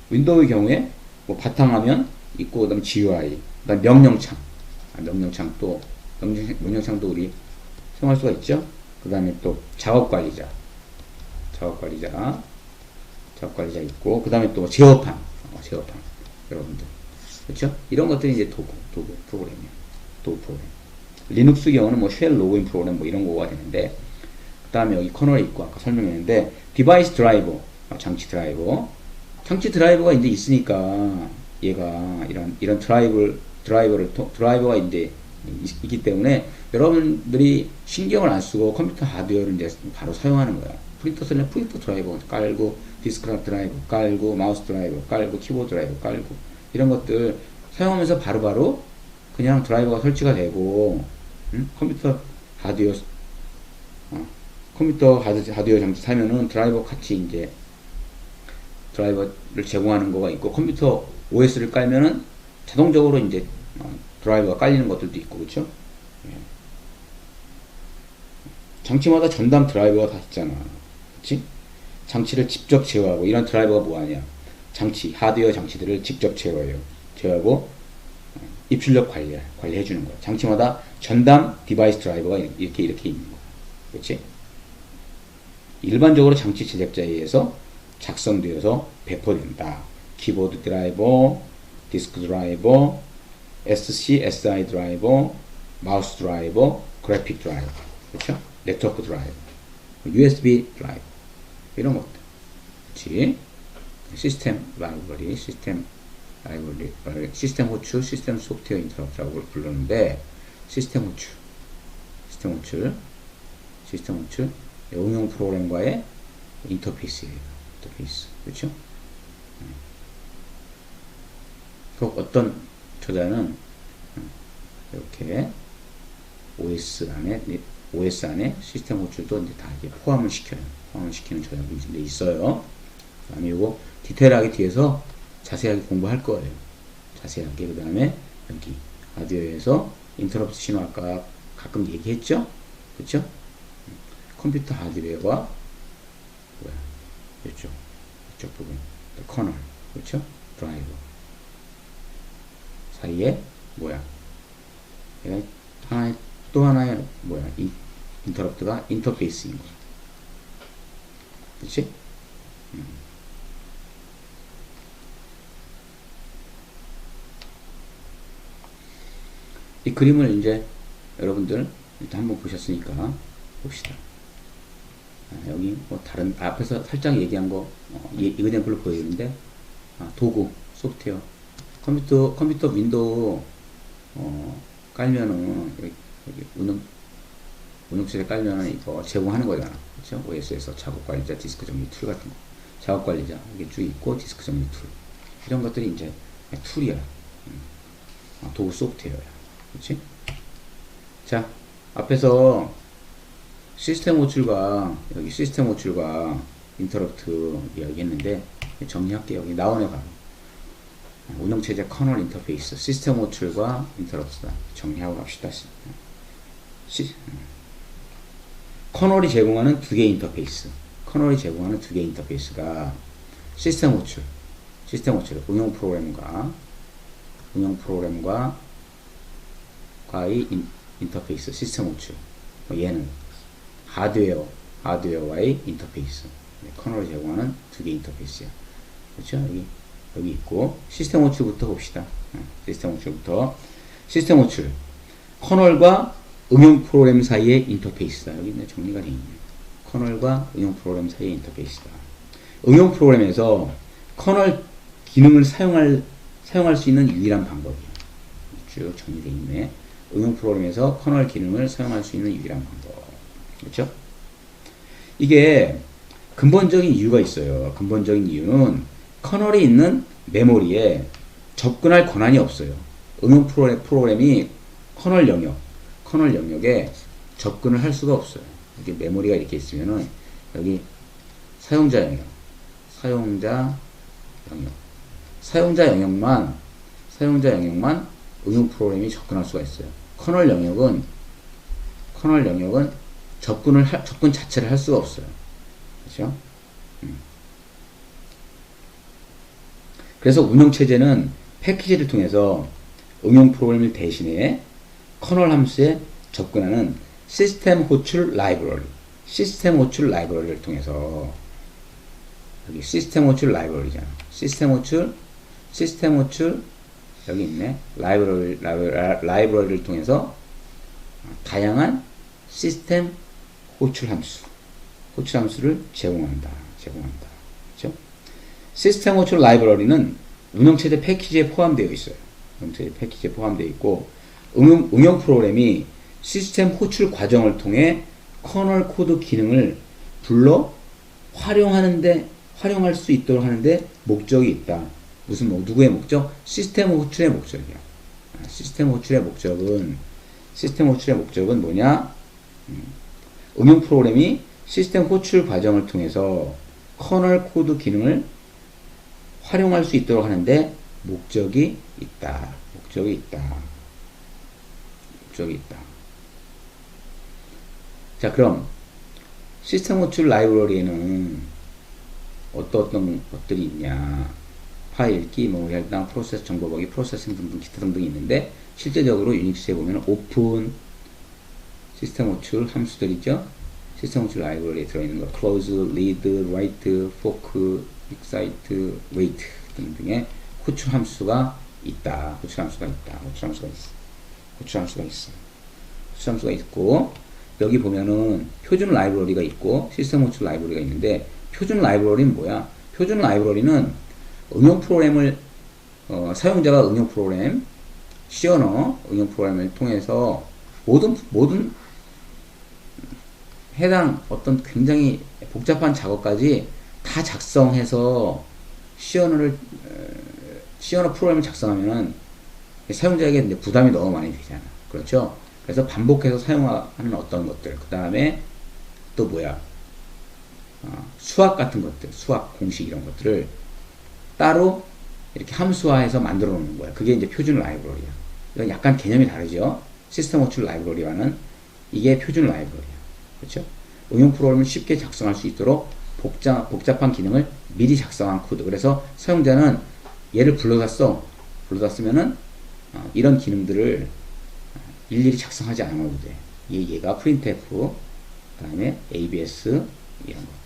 윈도우의 경우에 뭐 바탕화면 있고, 그다음 GUI, 그다음 명령창도 우리 사용할 수가 있죠. 그다음에 또 작업관리자 있고, 그다음에 또 제어판 여러분들, 그렇죠? 이런 것들이 이제 도구 프로그램이에요. 도구 프로그램. 리눅스 경우는 뭐 쉘 로그인 프로그램 뭐 이런 거가 되는데, 그 다음에 여기 커널이 있고 아까 설명했는데, 디바이스 드라이버, 장치 드라이버가 이제 있으니까 얘가 이런 드라이버가 이제 있기 때문에 여러분들이 신경을 안 쓰고 컴퓨터 하드웨어를 이제 바로 사용하는 거야. 프린터 드라이버 깔고, 디스크 드라이버 깔고, 마우스 드라이버 깔고, 키보드 드라이버 깔고, 이런 것들 사용하면서 바로바로 그냥 드라이버가 설치가 되고, 컴퓨터 하드웨어 장치 사면은 드라이버 같이 이제 드라이버를 제공하는 거가 있고, 컴퓨터 OS를 깔면은 자동적으로 이제 드라이버가 깔리는 것들도 있고, 그렇죠? 장치마다 전담 드라이버가 다 있잖아. 그치? 장치를 직접 제어하고, 이런 드라이버가 뭐하냐? 하드웨어 장치들을 직접 제어하고, 입출력 관리해주는 거야. 장치마다 전담 디바이스 드라이버가 이렇게 있는 거야. 그치? 일반적으로 장치 제작자에 의해서 작성되어서 배포된다. 키보드 드라이버, 디스크 드라이버, SI 드라이버, 마우스 드라이버, 그래픽 드라이버, 그렇죠? 네트워크 드라이버, USB 드라이버, 이런 것들. 그렇지? 시스템 호출, 시스템 소프트웨어 인터럽트라고 부르는데, 시스템 호출, 응용 프로그램과의 인터페이스예요. 그렇죠? 그 어떤 저자는 이렇게 OS 안에 시스템 호출도 이제 다 이제 포함을 시키는 저자도 이제 있어요. 그 다음에 이거 디테일하게 뒤에서 자세하게 공부할 거예요. 그 다음에 여기 하드웨어에서 인터럽트 신호 아까 가끔 얘기했죠? 그렇죠? 컴퓨터 하드웨어와 이쪽 부분, 커널, 그렇죠? 드라이버 사이에 얘가 또 하나의 인터럽트가 인터페이스인 거야. 그렇지? 이 그림을 이제 여러분들 일단 한번 보셨으니까 봅시다. 여기 뭐 다른 앞에서 살짝 얘기한 거 이그젠플로 보여주는데, 도구 소프트웨어 컴퓨터 윈도우 깔면은 여기 운영체제 깔면은 이거 제공하는 거잖아. 그렇죠? OS에서 작업관리자, 디스크 정리 툴 같은 거, 작업관리자 이게 쭉 있고, 디스크 정리 툴, 이런 것들이 이제 툴이야. 도구 소프트웨어야. 그렇지? 자, 앞에서 시스템 호출과 인터럽트 이야기했는데, 정리할게요. 여기 나오네 바로. 운영체제 커널 인터페이스, 시스템 호출과 인터럽트다. 정리하고 갑시다. 커널이 제공하는 두 개의 인터페이스가 시스템 호출, 응용 프로그램과의 인터페이스, 시스템 호출. 얘는 하드웨어와의 인터페이스. 커널이 제공하는 두 개의 인터페이스야. 그렇죠? 여기 있고, 시스템 호출부터 봅시다. 시스템 호출. 커널과 응용 프로그램 사이의 인터페이스다. 여기 정리가 되어 있네. 커널과 응용 프로그램 사이의 인터페이스다. 응용 프로그램에서 커널 기능을 사용할 수 있는 유일한 방법이에요. 쭉 정리되어 있네. 응용 프로그램에서 커널 기능을 사용할 수 있는 유일한 방법. 그렇죠? 이게 근본적인 이유가 있어요. 근본적인 이유는 커널이 있는 메모리에 접근할 권한이 없어요. 응용 프로그램이 커널 영역에 접근을 할 수가 없어요. 이렇게 메모리가 이렇게 있으면은 여기 사용자 영역만 응용 프로그램이 접근할 수가 있어요. 커널 영역은 접근 자체를 할 수가 없어요. 그렇죠? 그래서 운영체제는 패키지를 통해서 응용 프로그램을 대신해 커널 함수에 접근하는 시스템 호출 라이브러리를 통해서 여기 시스템 호출 라이브러리잖아. 시스템 호출 여기 있네. 라이브러리를 통해서 다양한 시스템 호출 함수를 제공한다. 그렇죠? 시스템 호출 라이브러리는 운영체제 패키지에 포함되어 있어요. 운영체제 패키지에 포함되어 있고 응용 프로그램이 시스템 호출 과정을 통해 커널 코드 기능을 불러 활용할 수 있도록 하는데 목적이 있다. 누구의 목적? 시스템 호출의 목적이야. 시스템 호출의 목적은 뭐냐? 응용 프로그램이 시스템 호출 과정을 통해서 커널 코드 기능을 활용할 수 있도록 하는데 목적이 있다. 자, 그럼 시스템 호출 라이브러리에는 어떤 것들이 있냐? 파일 읽기, 메모리 할당, 프로세스 정보 보기, 프로세싱 등등 기타 등등이 있는데 실제적으로 유닉스에 보면 오픈 시스템 호출 함수들 있죠? 시스템 호출 라이브러리에 들어있는 거 close, read, write, fork, excite, wait 등등의 호출 함수가 있다. 호출 함수가 있고 여기 보면은 표준 라이브러리가 있고 시스템 호출 라이브러리가 있는데 표준 라이브러리는 뭐야? 표준 라이브러리는 응용 프로그램을 사용자가 응용 프로그램 응용 프로그램을 통해서 모든 해당 어떤 굉장히 복잡한 작업까지 다 작성해서 시어너 프로그램을 작성하면은 사용자에게 이제 부담이 너무 많이 되잖아. 그렇죠? 그래서 반복해서 사용하는 어떤 것들, 그 다음에 또 뭐야? 수학 같은 것들, 수학 공식 이런 것들을 따로 이렇게 함수화해서 만들어 놓는 거야. 그게 이제 표준 라이브러리야. 이건 약간 개념이 다르죠? 시스템 호출 라이브러리와는 이게 표준 라이브러리야. 그렇죠? 응용 프로그램을 쉽게 작성할 수 있도록 복잡한 기능을 미리 작성한 코드. 그래서 사용자는 얘를 불러다 쓰면은 이런 기능들을 일일이 작성하지 않아도 돼. 얘가 printf, 그 다음에 abs 이런 것들.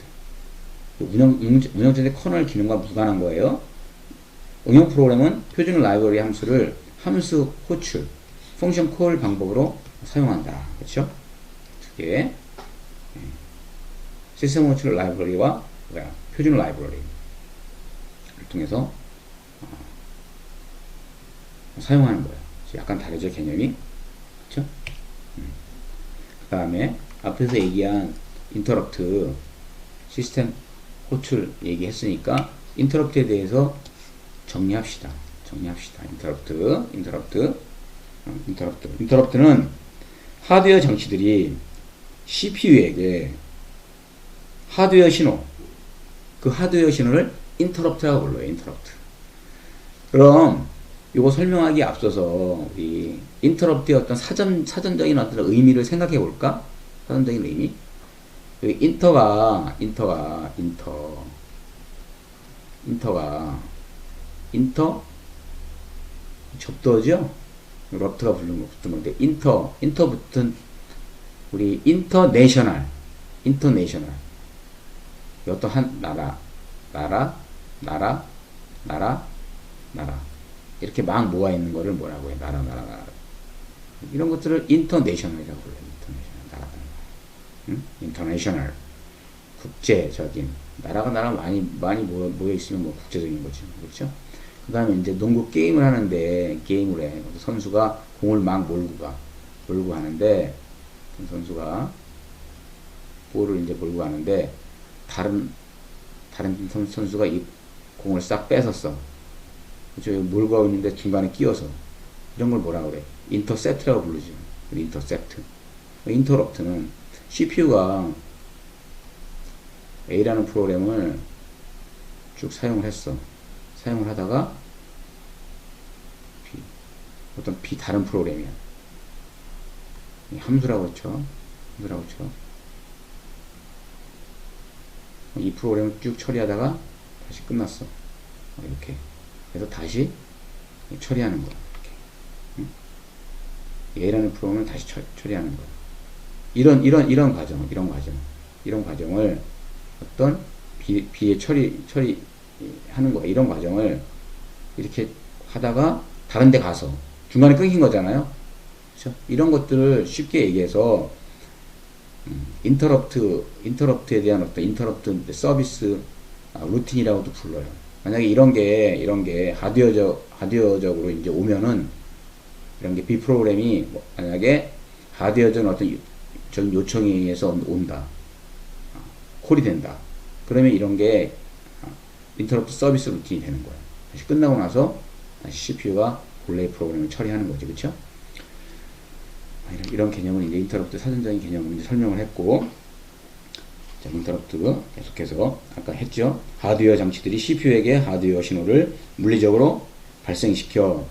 운영체제 커널 기능과 무관한 거예요. 응용 프로그램은 표준 라이브러리 함수를 함수 호출, 펑션 콜 방법으로 사용한다. 그렇죠? 두 개. 시스템 호출 라이브러리와 표준 라이브러리를 통해서 사용하는 거예요. 약간 다르죠, 개념이? 그렇죠? 그 다음에 앞에서 얘기한 인터럽트, 시스템 호출 얘기했으니까 인터럽트에 대해서 정리합시다. 인터럽트는 하드웨어 장치들이 CPU에게 하드웨어 신호, 그 하드웨어 신호를 인터럽트라고 불러요. 인터럽트. 그럼 이거 설명하기에 앞서서 이 인터럽트의 어떤 사전적인 어떤 의미를 생각해 볼까? 사전적인 의미. 여기 인터 접도죠? 러프트가 붙은 건데 인터 붙은 우리 인터내셔널 어떤 한 나라 이렇게 막 모아 있는 거를 뭐라고 해? 나라 이런 것들을 인터내셔널이라고 불러요. 인터내셔널 국제적인 나라가 많이 모여 있으면 뭐 국제적인 거죠. 그렇죠? 그 다음에 이제 농구 게임을 하는데, 게임을 해. 선수가 공을 막 몰고 가는데, 선수가 볼을 이제 몰고 가는데, 다른 선수가 이 공을 싹 뺏었어. 그쵸? 몰고 가고 있는데 중간에 끼어서. 이런 걸 뭐라 그래? 인터셉트라고 부르죠. 인터셉트. 인터럽트는 CPU가 A라는 프로그램을 쭉 사용을 했어. 사용을 하다가 어떤 다른 프로그램이야. 함수라고 쳐. 이 프로그램을 쭉 처리하다가 다시 끝났어. 이렇게. 그래서 다시 처리하는 거야. 이렇게. A라는 프로그램을 다시 처리하는 거야. 이런 과정을 어떤 B에 처리하는 거야. 이런 과정을 이렇게 하다가 다른 데 가서 중간에 끊긴 거잖아요. 그렇죠? 이런 것들을 쉽게 얘기해서 인터럽트에 대한 어떤 인터럽트 서비스 루틴이라고도 불러요. 만약에 이런 게 하드웨어적으로 이제 오면은 이런 게 B 프로그램이 만약에 하드웨어적인 어떤 요청에 의해서 온다. 콜이 된다. 그러면 이런 게 인터럽트 서비스 루틴이 되는 거예요. 다시 끝나고 나서 다시 CPU가 본래의 프로그램을 처리하는 거죠. 그렇죠? 이런 개념은 이제 인터럽트 사전적인 개념을 이제 설명을 했고, 자, 인터럽트 계속해서 아까 했죠. 하드웨어 장치들이 CPU에게 하드웨어 신호를 물리적으로 발생시켜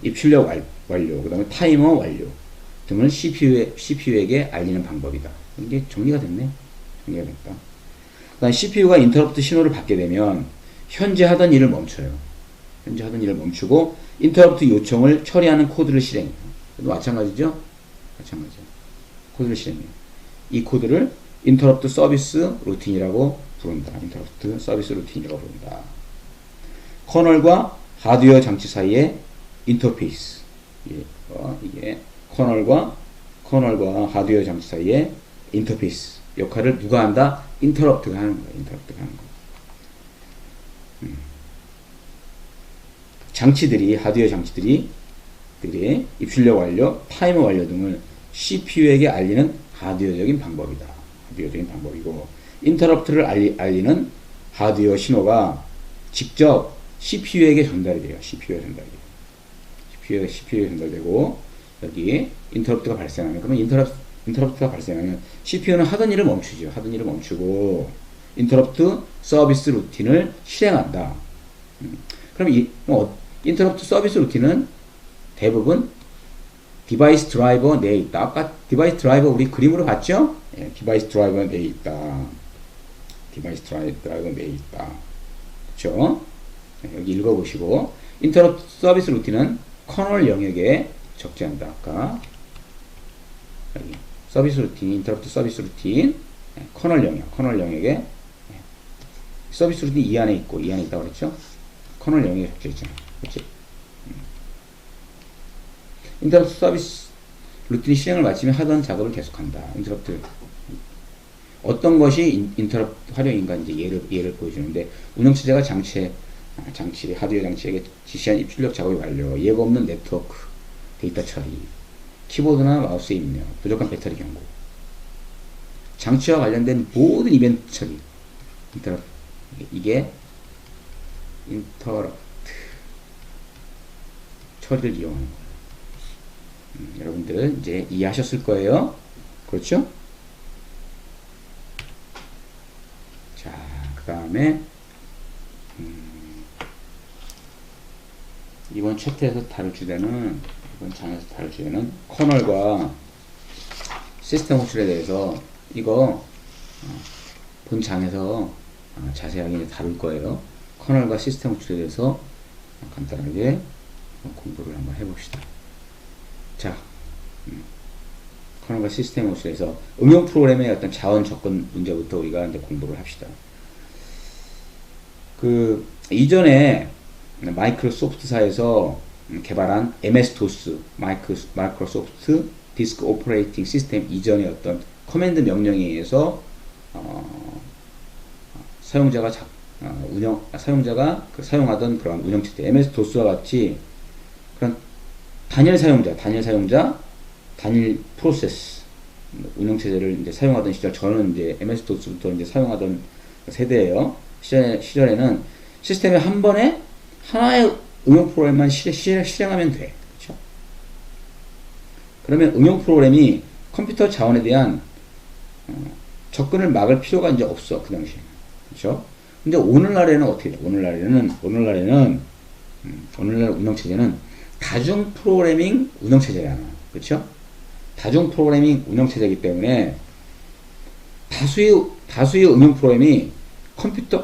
입출력 완료, 그 다음에 타이머 완료 등을 CPU에게 알리는 방법이다. 이게 정리가 됐네. 정리가 됐다. 그 다음에 CPU가 인터럽트 신호를 받게 되면 현재 하던 일을 멈춰요. 현재 하던 일을 멈추고 인터럽트 요청을 처리하는 코드를 실행해요. 마찬가지죠? 마찬가지죠. 코드를 실행해요. 이 코드를 인터럽트 서비스 루틴이라고 부른다. 인터럽트 서비스 루틴이라고 부른다. 커널과 하드웨어 장치 사이의 인터페이스. 이게 커널과 하드웨어 장치 사이의 인터페이스 역할을 누가 한다? 인터럽트가 하는 거야. 인터럽트가 하는 거. 하드웨어 장치들이 입출력 완료, 타이머 완료 등을 CPU에게 알리는 하드웨어적인 방법이다. 하드웨어적인 방법이고, 인터럽트를 알리는 하드웨어 신호가 직접 CPU에게 전달이 돼요. CPU에 전달되고, 여기 인터럽트가 발생하면, 그러면 인터럽트가 발생하면 CPU는 하던 일을 멈추죠. 하던 일을 멈추고 인터럽트 서비스 루틴을 실행한다. 그럼 인터럽트 서비스 루틴은 대부분 디바이스 드라이버 내에 있다. 아까 디바이스 드라이버 우리 그림으로 봤죠? 예, 디바이스 드라이버 내에 있다. 디바이스 드라이버 내에 있다. 그렇죠? 여기 읽어보시고, 인터럽트 서비스 루틴은 커널 영역에 적재한다. 아까 여기 서비스 루틴, 인터럽트 서비스 루틴, 커널 영역에 서비스 루틴이 이 안에 있다고 그랬죠? 커널 영역에 적혀 있잖아요. 그렇지? 인터럽트 서비스 루틴이 실행을 마치면 하던 작업을 계속한다. 인터럽트. 어떤 것이 인터럽트 활용인가 이제 예를 보여주는데, 운영체제가 하드웨어 장치에게 지시한 입출력 작업이 완료, 예고 없는 네트워크, 데이터 처리, 키보드나 마우스의 입력, 부족한 배터리 경고, 장치와 관련된 모든 이벤트 처리, 이게 인터럽트 처리를 이용하는 거예요. 여러분들 이제 이해하셨을 거예요. 그렇죠? 자, 그 다음에 이번 장에서 다룰 주제는 커널과 시스템 호출에 대해서 이거 본 장에서 자세하게 다룰 거예요. 커널과 시스템 호출에 대해서 간단하게 공부를 한번 해봅시다. 자, 커널과 시스템 호출에서 응용 프로그램의 어떤 자원 접근 문제부터 우리가 이제 공부를 합시다. 이전에 마이크로소프트사에서 개발한 MS-DOS, 마이크로소프트 디스크 오퍼레이팅 시스템 이전의 어떤 커맨드 명령에 의해서 사용자가 사용자가 사용하던 그런 운영체제, MS-DOS와 같이 그런 단일 사용자, 단일 프로세스 운영체제를 이제 사용하던 시절, 저는 이제 MS-DOS부터 이제 사용하던 세대예요. 시절에는 시스템에 한 번에 하나의 응용 프로그램만 실행하면 돼. 그렇죠? 그러면 응용 프로그램이 컴퓨터 자원에 대한 접근을 막을 필요가 이제 없어, 그 당시에. 그렇죠? 근데 오늘날에는 어떻게 돼? 오늘날 운영체제는 다중 프로그래밍 운영체제야. 그렇죠? 다중 프로그래밍 운영체제이기 때문에 다수의 응용 프로그램이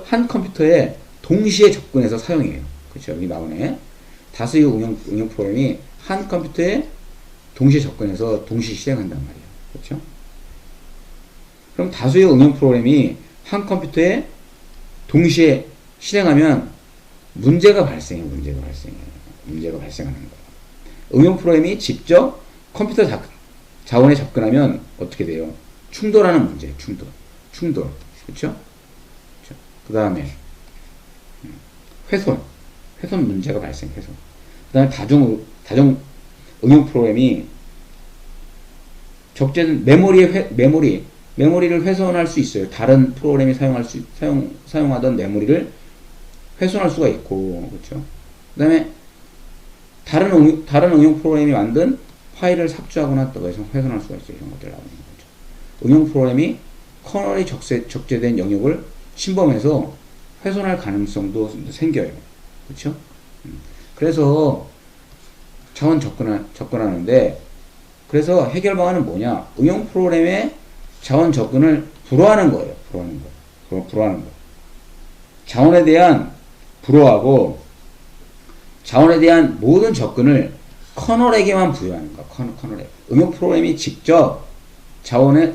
한 컴퓨터에 동시에 접근해서 사용해요. 그렇죠? 여기 나오네. 다수의 응용 프로그램이 한 컴퓨터에 동시에 접근해서 동시에 실행한단 말이에요. 그렇죠? 그럼 다수의 응용 프로그램이 한 컴퓨터에 동시에 실행하면 문제가 발생하는 거예요. 응용 프로그램이 직접 컴퓨터 자원에 접근하면 어떻게 돼요? 충돌하는 문제, 충돌. 그렇죠? 그 다음에 훼손 문제가 발생. 그 다음에 다중 응용 프로그램이 적재된 메모리를 훼손할 수 있어요. 다른 프로그램이 사용하던 메모리를 훼손할 수가 있고, 그렇죠? 그 다음에 다른 응용 프로그램이 만든 파일을 삭제하거나 또 훼손할 수가 있어요. 이런 것들 나오는 거죠. 응용 프로그램이 커널이 적재된 영역을 침범해서 훼손할 가능성도 생겨요. 그렇죠? 그래서 자원 접근하는데, 그래서 해결 방안은 뭐냐? 응용 프로그램의 자원 접근을 불허하는 거예요. 불허하는 거. 자원에 대한 불허하고 자원에 대한 모든 접근을 커널에게만 부여하는 거야. 커널에. 응용 프로그램이 직접 자원을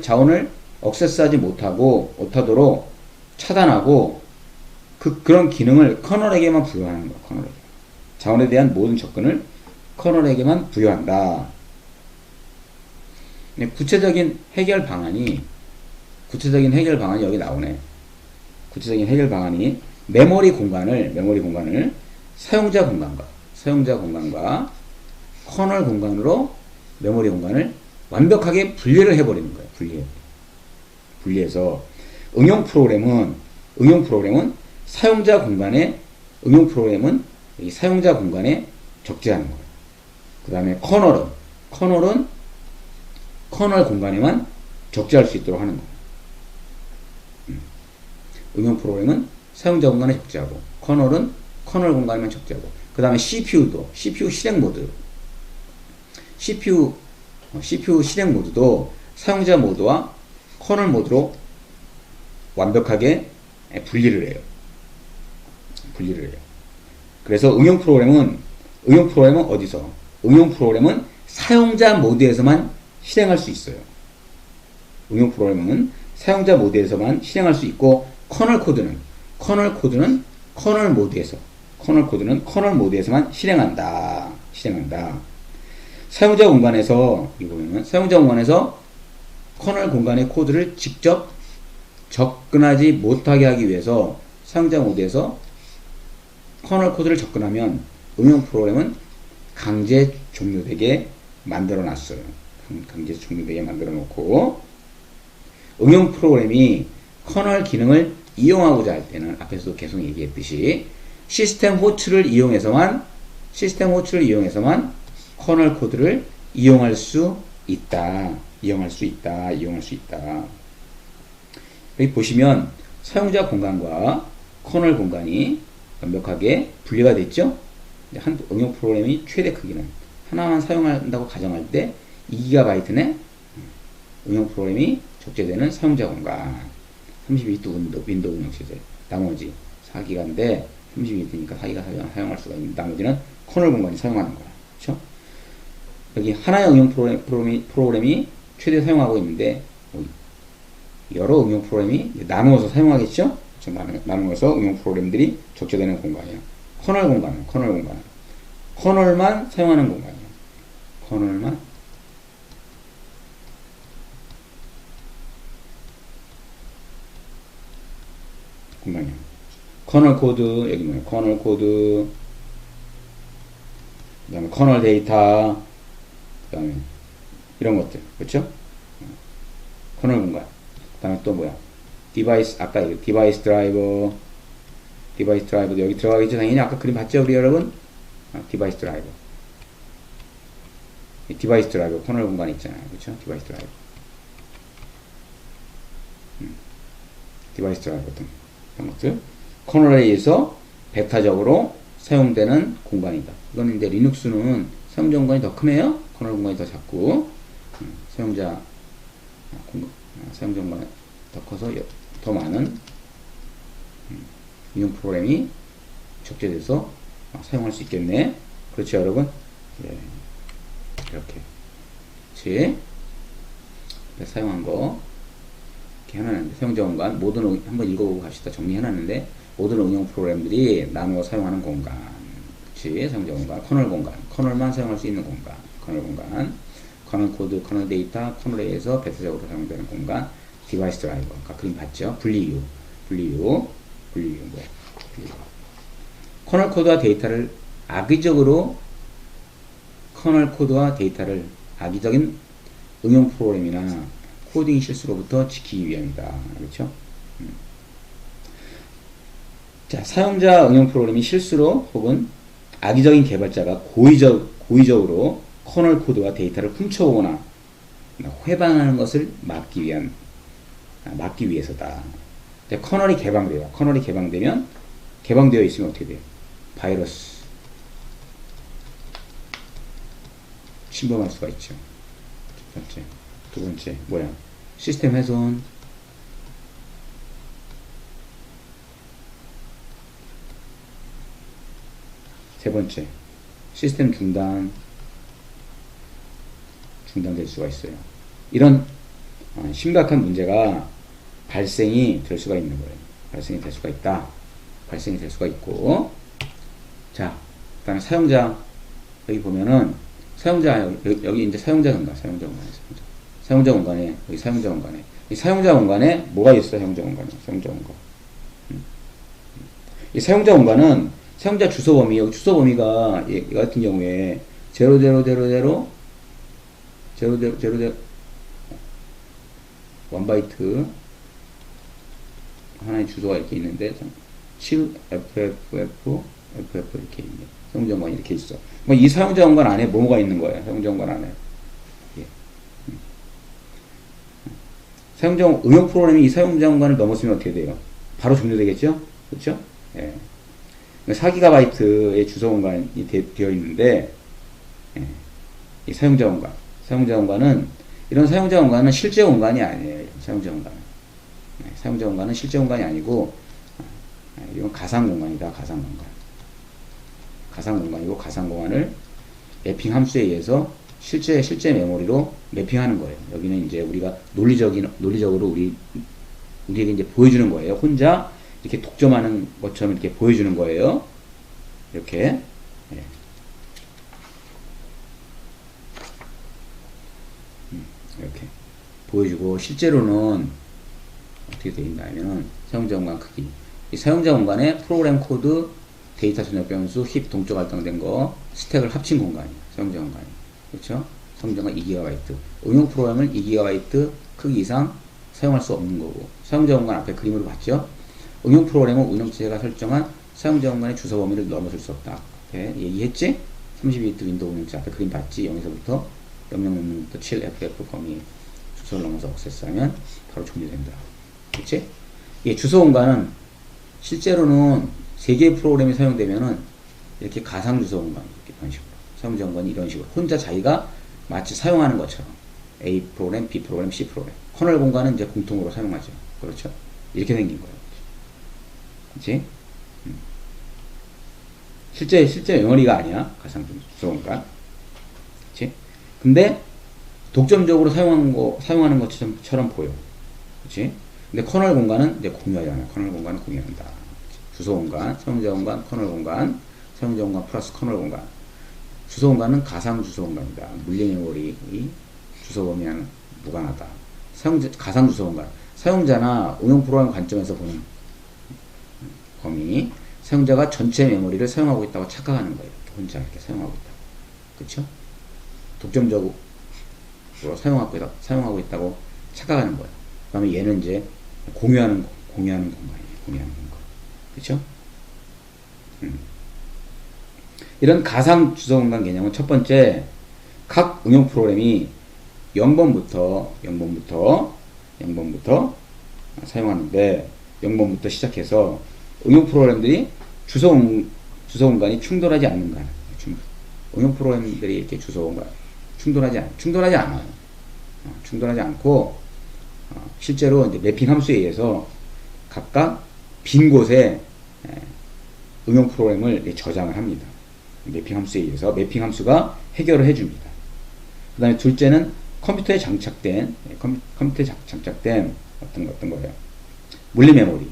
액세스하지 못하도록 차단하고 그런 기능을 커널에게만 부여하는 거야. 커널에게. 자원에 대한 모든 접근을 커널에게만 부여한다. 구체적인 해결 방안이 여기 나오네. 구체적인 해결 방안이 메모리 공간을 사용자 공간과 커널 공간으로 메모리 공간을 완벽하게 분리를 해버리는 거예요. 분리해서 응용 프로그램은 사용자 공간에 적재하는 거예요. 그 다음에 커널은 커널 공간에만 적재할 수 있도록 하는 거예요. 응용 프로그램은 사용자 공간에 적재하고, 커널은 커널 공간에만 적재하고, 그 다음에 CPU 실행 모드도 사용자 모드와 커널 모드로 완벽하게 분리를 해요. 그래서 응용 프로그램은 어디서? 응용 프로그램은 사용자 모드에서만 실행할 수 있어요. 응용 프로그램은 사용자 모드에서만 실행할 수 있고, 커널 코드는 커널 모드에서만 실행한다. 사용자 공간에서 커널 공간의 코드를 직접 접근하지 못하게 하기 위해서 사용자 모드에서 커널 코드를 접근하면 응용 프로그램은 강제 종료되게 만들어 놨어요. 응용 프로그램이 커널 기능을 이용하고자 할 때는 앞에서도 계속 얘기했듯이 시스템 호출을 이용해서만 커널 코드를 이용할 수 있다. 여기 보시면 사용자 공간과 커널 공간이 완벽하게 분리가 됐죠? 한 응용 프로그램이 최대 크기는 하나만 사용한다고 가정할 때 2GB네 응용 프로그램이 적재되는 사용자 공간 32비트 윈도우 운영체제, 나머지 4기가인데 32비트니까 4기가 사용할 수가 있는, 나머지는 커널 공간이 사용하는 거야. 그렇죠? 여기 하나의 응용 프로그램이 최대 사용하고 있는데 여러 응용 프로그램이 나누어서 사용하겠죠? 나누어서 응용 프로그램들이 적재되는 공간이야. 커널만 사용하는 공간이야. 커널 코드, 여기 뭐야? 커널 코드, 그 다음에 커널 데이터, 그 다음에 이런 것들. 그렇죠? 커널 공간. 그 다음에 또 뭐야? 디바이스, 아까 이거 디바이스 드라이버, 디바이스 드라이버도 여기 들어가겠죠? 당연히 아까 그림 봤죠? 우리 여러분? 디바이스 드라이버. 이 디바이스 드라이버 커널 공간 있잖아요. 그렇죠? 디바이스 드라이버. 디바이스 드라이버 등 이런 것들. 커널에 의해서 베타적으로 사용되는 공간이다. 이거는 이제 리눅스는 사용자 공간이 더 크네요. 커널 공간이 더 작고 사용자 공간이 더 커서 더 많은 인용 프로그램이 적재돼서 사용할 수 있겠네. 그렇죠, 여러분? 예. 이렇게. 그렇지? 사용한 거 이렇게 해놨는데 사용자 공간 모든 한번 읽어보고 갑시다. 정리해놨는데 모든 응용 프로그램들이 나누어 사용하는 공간. 그렇지? 사용자 공간, 커널 공간, 커널만 사용할 수 있는 공간, 커널 공간, 커널 코드, 커널 데이터, 커널에 의해서 베타적으로 사용되는 공간, 디바이스 드라이버. 아까 그림 봤죠? 분리유. 커널 코드와 데이터를 악의적으로 악의적인 응용 프로그램이나 코딩 실수로부터 지키기 위함이다. 그렇죠? 자, 사용자 응용 프로그램이 실수로 혹은 악의적인 개발자가 고의적으로 커널 코드와 데이터를 훔쳐오거나 회방하는 것을 막기 위해서다. 커널이 개방돼요. 커널이 개방되어 있으면 어떻게 돼요? 바이러스 침범할 수가 있죠. 첫 번째. 두 번째, 뭐야? 시스템 훼손. 세 번째, 시스템 중단될 수가 있어요. 이런 심각한 문제가 발생이 될 수가 있는 거예요. 발생이 될 수가 있다. 발생이 될 수가 있고, 자, 그 다음에 사용자, 여기 보면은, 여기 이제 사용자 공간에, 여기 사용자 공간에, 이 사용자 공간에 뭐가 있어, 사용자 공간. 이 사용자 공간은 사용자 주소 범위, 여기 주소 범위가, 이 같은 경우에, 0000, 1바이트, 하나의 주소가 이렇게 있는데, 7FFF, FF 이렇게 있네. 사용자 공간이 이렇게 있어. 이 사용자 공간 안에 뭐가 있는 거예요? 사용자 공간 안에. 예. 응용 프로그램이 이 사용자 공간을 넘었으면 어떻게 돼요? 바로 종료되겠죠? 그렇죠? 예. 4GB의 주소 공간이 되어 있는데, 예. 이 사용자 공간은, 이런 사용자 공간은 실제 공간이 아니에요. 사용자 공간은. 예. 사용자 공간은 실제 공간이 아니고, 이건 가상 공간이다. 가상 공간이고, 가상 공간을 매핑 함수에 의해서 실제 메모리로 매핑하는 거예요. 여기는 이제 우리가 논리적으로 우리에게 이제 보여주는 거예요. 혼자 이렇게 독점하는 것처럼 이렇게 보여주는 거예요. 이렇게. 예. 이렇게 보여주고, 실제로는 어떻게 되어 있냐면은 사용자 공간 크기. 이 사용자 공간에 프로그램 코드, 데이터 전역 변수, 힙 동적 할당된 거, 스택을 합친 공간이에요. 사용자 공간이. 그렇죠? 사용자 공간 2GB. 응용 프로그램을 2GB 크기 이상 사용할 수 없는 거고, 사용자 공간 앞에 그림으로 봤죠? 응용 프로그램은 운영체제가 설정한 사용자 공간의 주소 범위를 넘어설 수 없다. 네, 얘기했지? 32비트 윈도우 운영체 앞에 그림 봤지? 0에서부터 0000부터 7FF 범위 주소를 넘어서 액세스하면 바로 종료된다. 그치? 이 주소 공간은 실제로는 3개의 프로그램이 사용되면은 이렇게 가상 주소 공간, 이런 식으로. 사용자 공간이 이런 식으로. 혼자 자기가 마치 사용하는 것처럼. A 프로그램, B 프로그램, C 프로그램. 커널 공간은 이제 공통으로 사용하죠. 그렇죠? 이렇게 생긴 거예요. 그치? 실제 메모리가 아니야. 가상 주소 공간. 그치? 근데 독점적으로 사용하는 것처럼 보여. 그치? 근데 커널 공간은 이제 공유하잖아요. 커널 공간은 공유한다. 주소 공간, 사용자 공간, 커널 공간, 사용자 공간 플러스 커널 공간. 주소 공간은 가상 주소 공간이다. 물리 메모리 주소 범위와는 무관하다. 가상 주소 공간. 사용자나 응용 프로그램 관점에서 보는 범위. 사용자가 전체 메모리를 사용하고 있다고 착각하는 거예요. 혼자 이렇게 사용하고 있다. 그쵸? 독점적으로 사용하고 있다고 착각하는 거예요. 그 다음에 얘는 이제 공유하는 공간이에요. 공유하는 공간. 그쵸? 이런 가상 주소 공간 개념은 첫 번째, 각 응용 프로그램이 0번부터 사용하는데 0번부터 시작해서 응용 프로그램들이 주소 공간이 충돌하지 않는가. 응용 프로그램들이 이렇게 주소 공간 충돌하지 않아요. 충돌하지 않고 실제로 이제 매핑 함수에 의해서 각각 빈 곳에 응용 프로그램을 저장을 합니다. 매핑 함수에 의해서 매핑 함수가 해결을 해줍니다. 그 다음에 둘째는 컴퓨터에 장착된 어떤 거예요? 물리 메모리,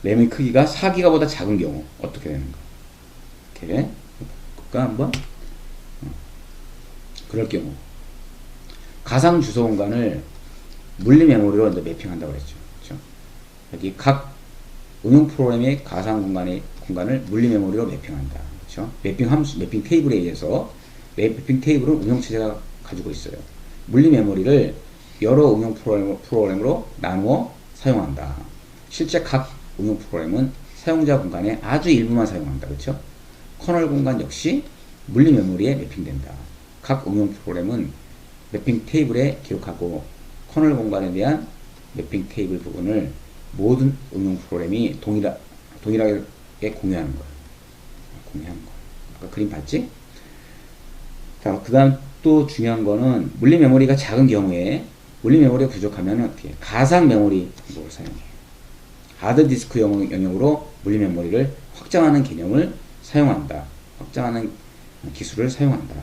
램의 크기가 4기가보다 작은 경우 어떻게 되는가? 이렇게 볼까 한번? 그럴 경우 가상 주소 공간을 물리 메모리로 이제 매핑한다고 그랬죠. 그렇죠? 여기 각 응용 프로그램의 가상 공간을 물리 메모리로 매핑한다. 그렇죠? 매핑 테이블에 의해서 매핑 테이블은 운영체제가 가지고 있어요. 물리 메모리를 여러 응용 프로그램으로 나누어 사용한다. 실제 각 응용 프로그램은 사용자 공간의 아주 일부만 사용한다. 그렇죠? 커널 공간 역시 물리 메모리에 매핑된다. 각 응용 프로그램은 매핑 테이블에 기록하고 커널 공간에 대한 매핑 테이블 부분을 모든 응용 프로그램이 동일하게 공유하는 거예요. 아까 그림 봤지? 자, 그 다음 또 중요한 거는 물리 메모리가 작은 경우에 물리 메모리가 부족하면 어떻게 가상 메모리를 사용해요. 하드디스크 영역으로 물리 메모리를 확장하는 개념을 사용한다. 확장하는 기술을 사용한다.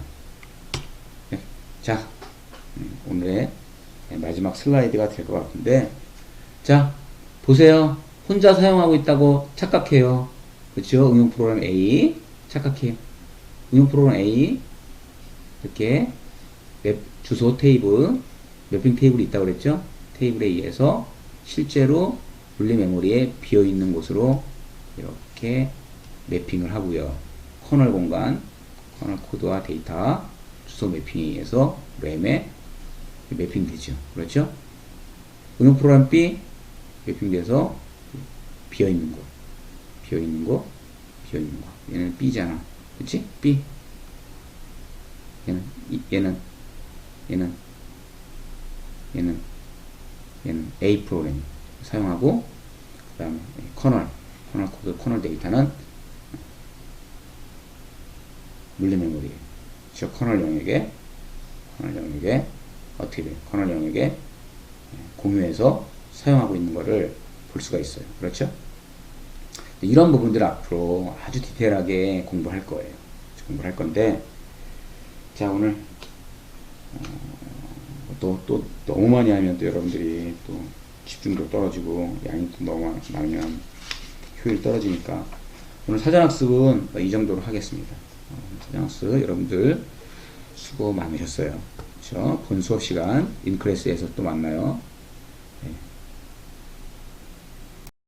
네. 자, 오늘의 마지막 슬라이드가 될 것 같은데, 자, 보세요. 혼자 사용하고 있다고 착각해요. 그렇죠? 응용 프로그램 A 착각해요. 응용 프로그램 A 이렇게 주소 테이블, 매핑 테이블이 있다고 그랬죠? 테이블에 의해서 실제로 물리 메모리에 비어있는 곳으로 이렇게 매핑을 하고요. 커널 공간, 커널 코드와 데이터, 주소 매핑에 의해서 램에 매핑되죠. 그렇죠? 응용 프로그램 B 매핑돼서 비어있는 곳. 얘는 B잖아. 그치? B. 얘는 A 프로그램 사용하고, 그 다음에 커널 코드, 커널 데이터는 물리 메모리. 저 커널 영역에 어떻게 돼요? 커널 영역에 공유해서 사용하고 있는 거를 볼 수가 있어요. 그렇죠? 이런 부분들 앞으로 아주 디테일하게 공부할 거예요. 공부할 건데, 자, 오늘 또 너무 많이 하면 또 여러분들이 또 집중도 떨어지고 양이 또 너무 많으면 효율이 떨어지니까 오늘 사전학습은 이 정도로 하겠습니다. 사전학습 여러분들 수고 많으셨어요. 그렇죠? 본 수업 시간 인클래스에서 또 만나요. 네.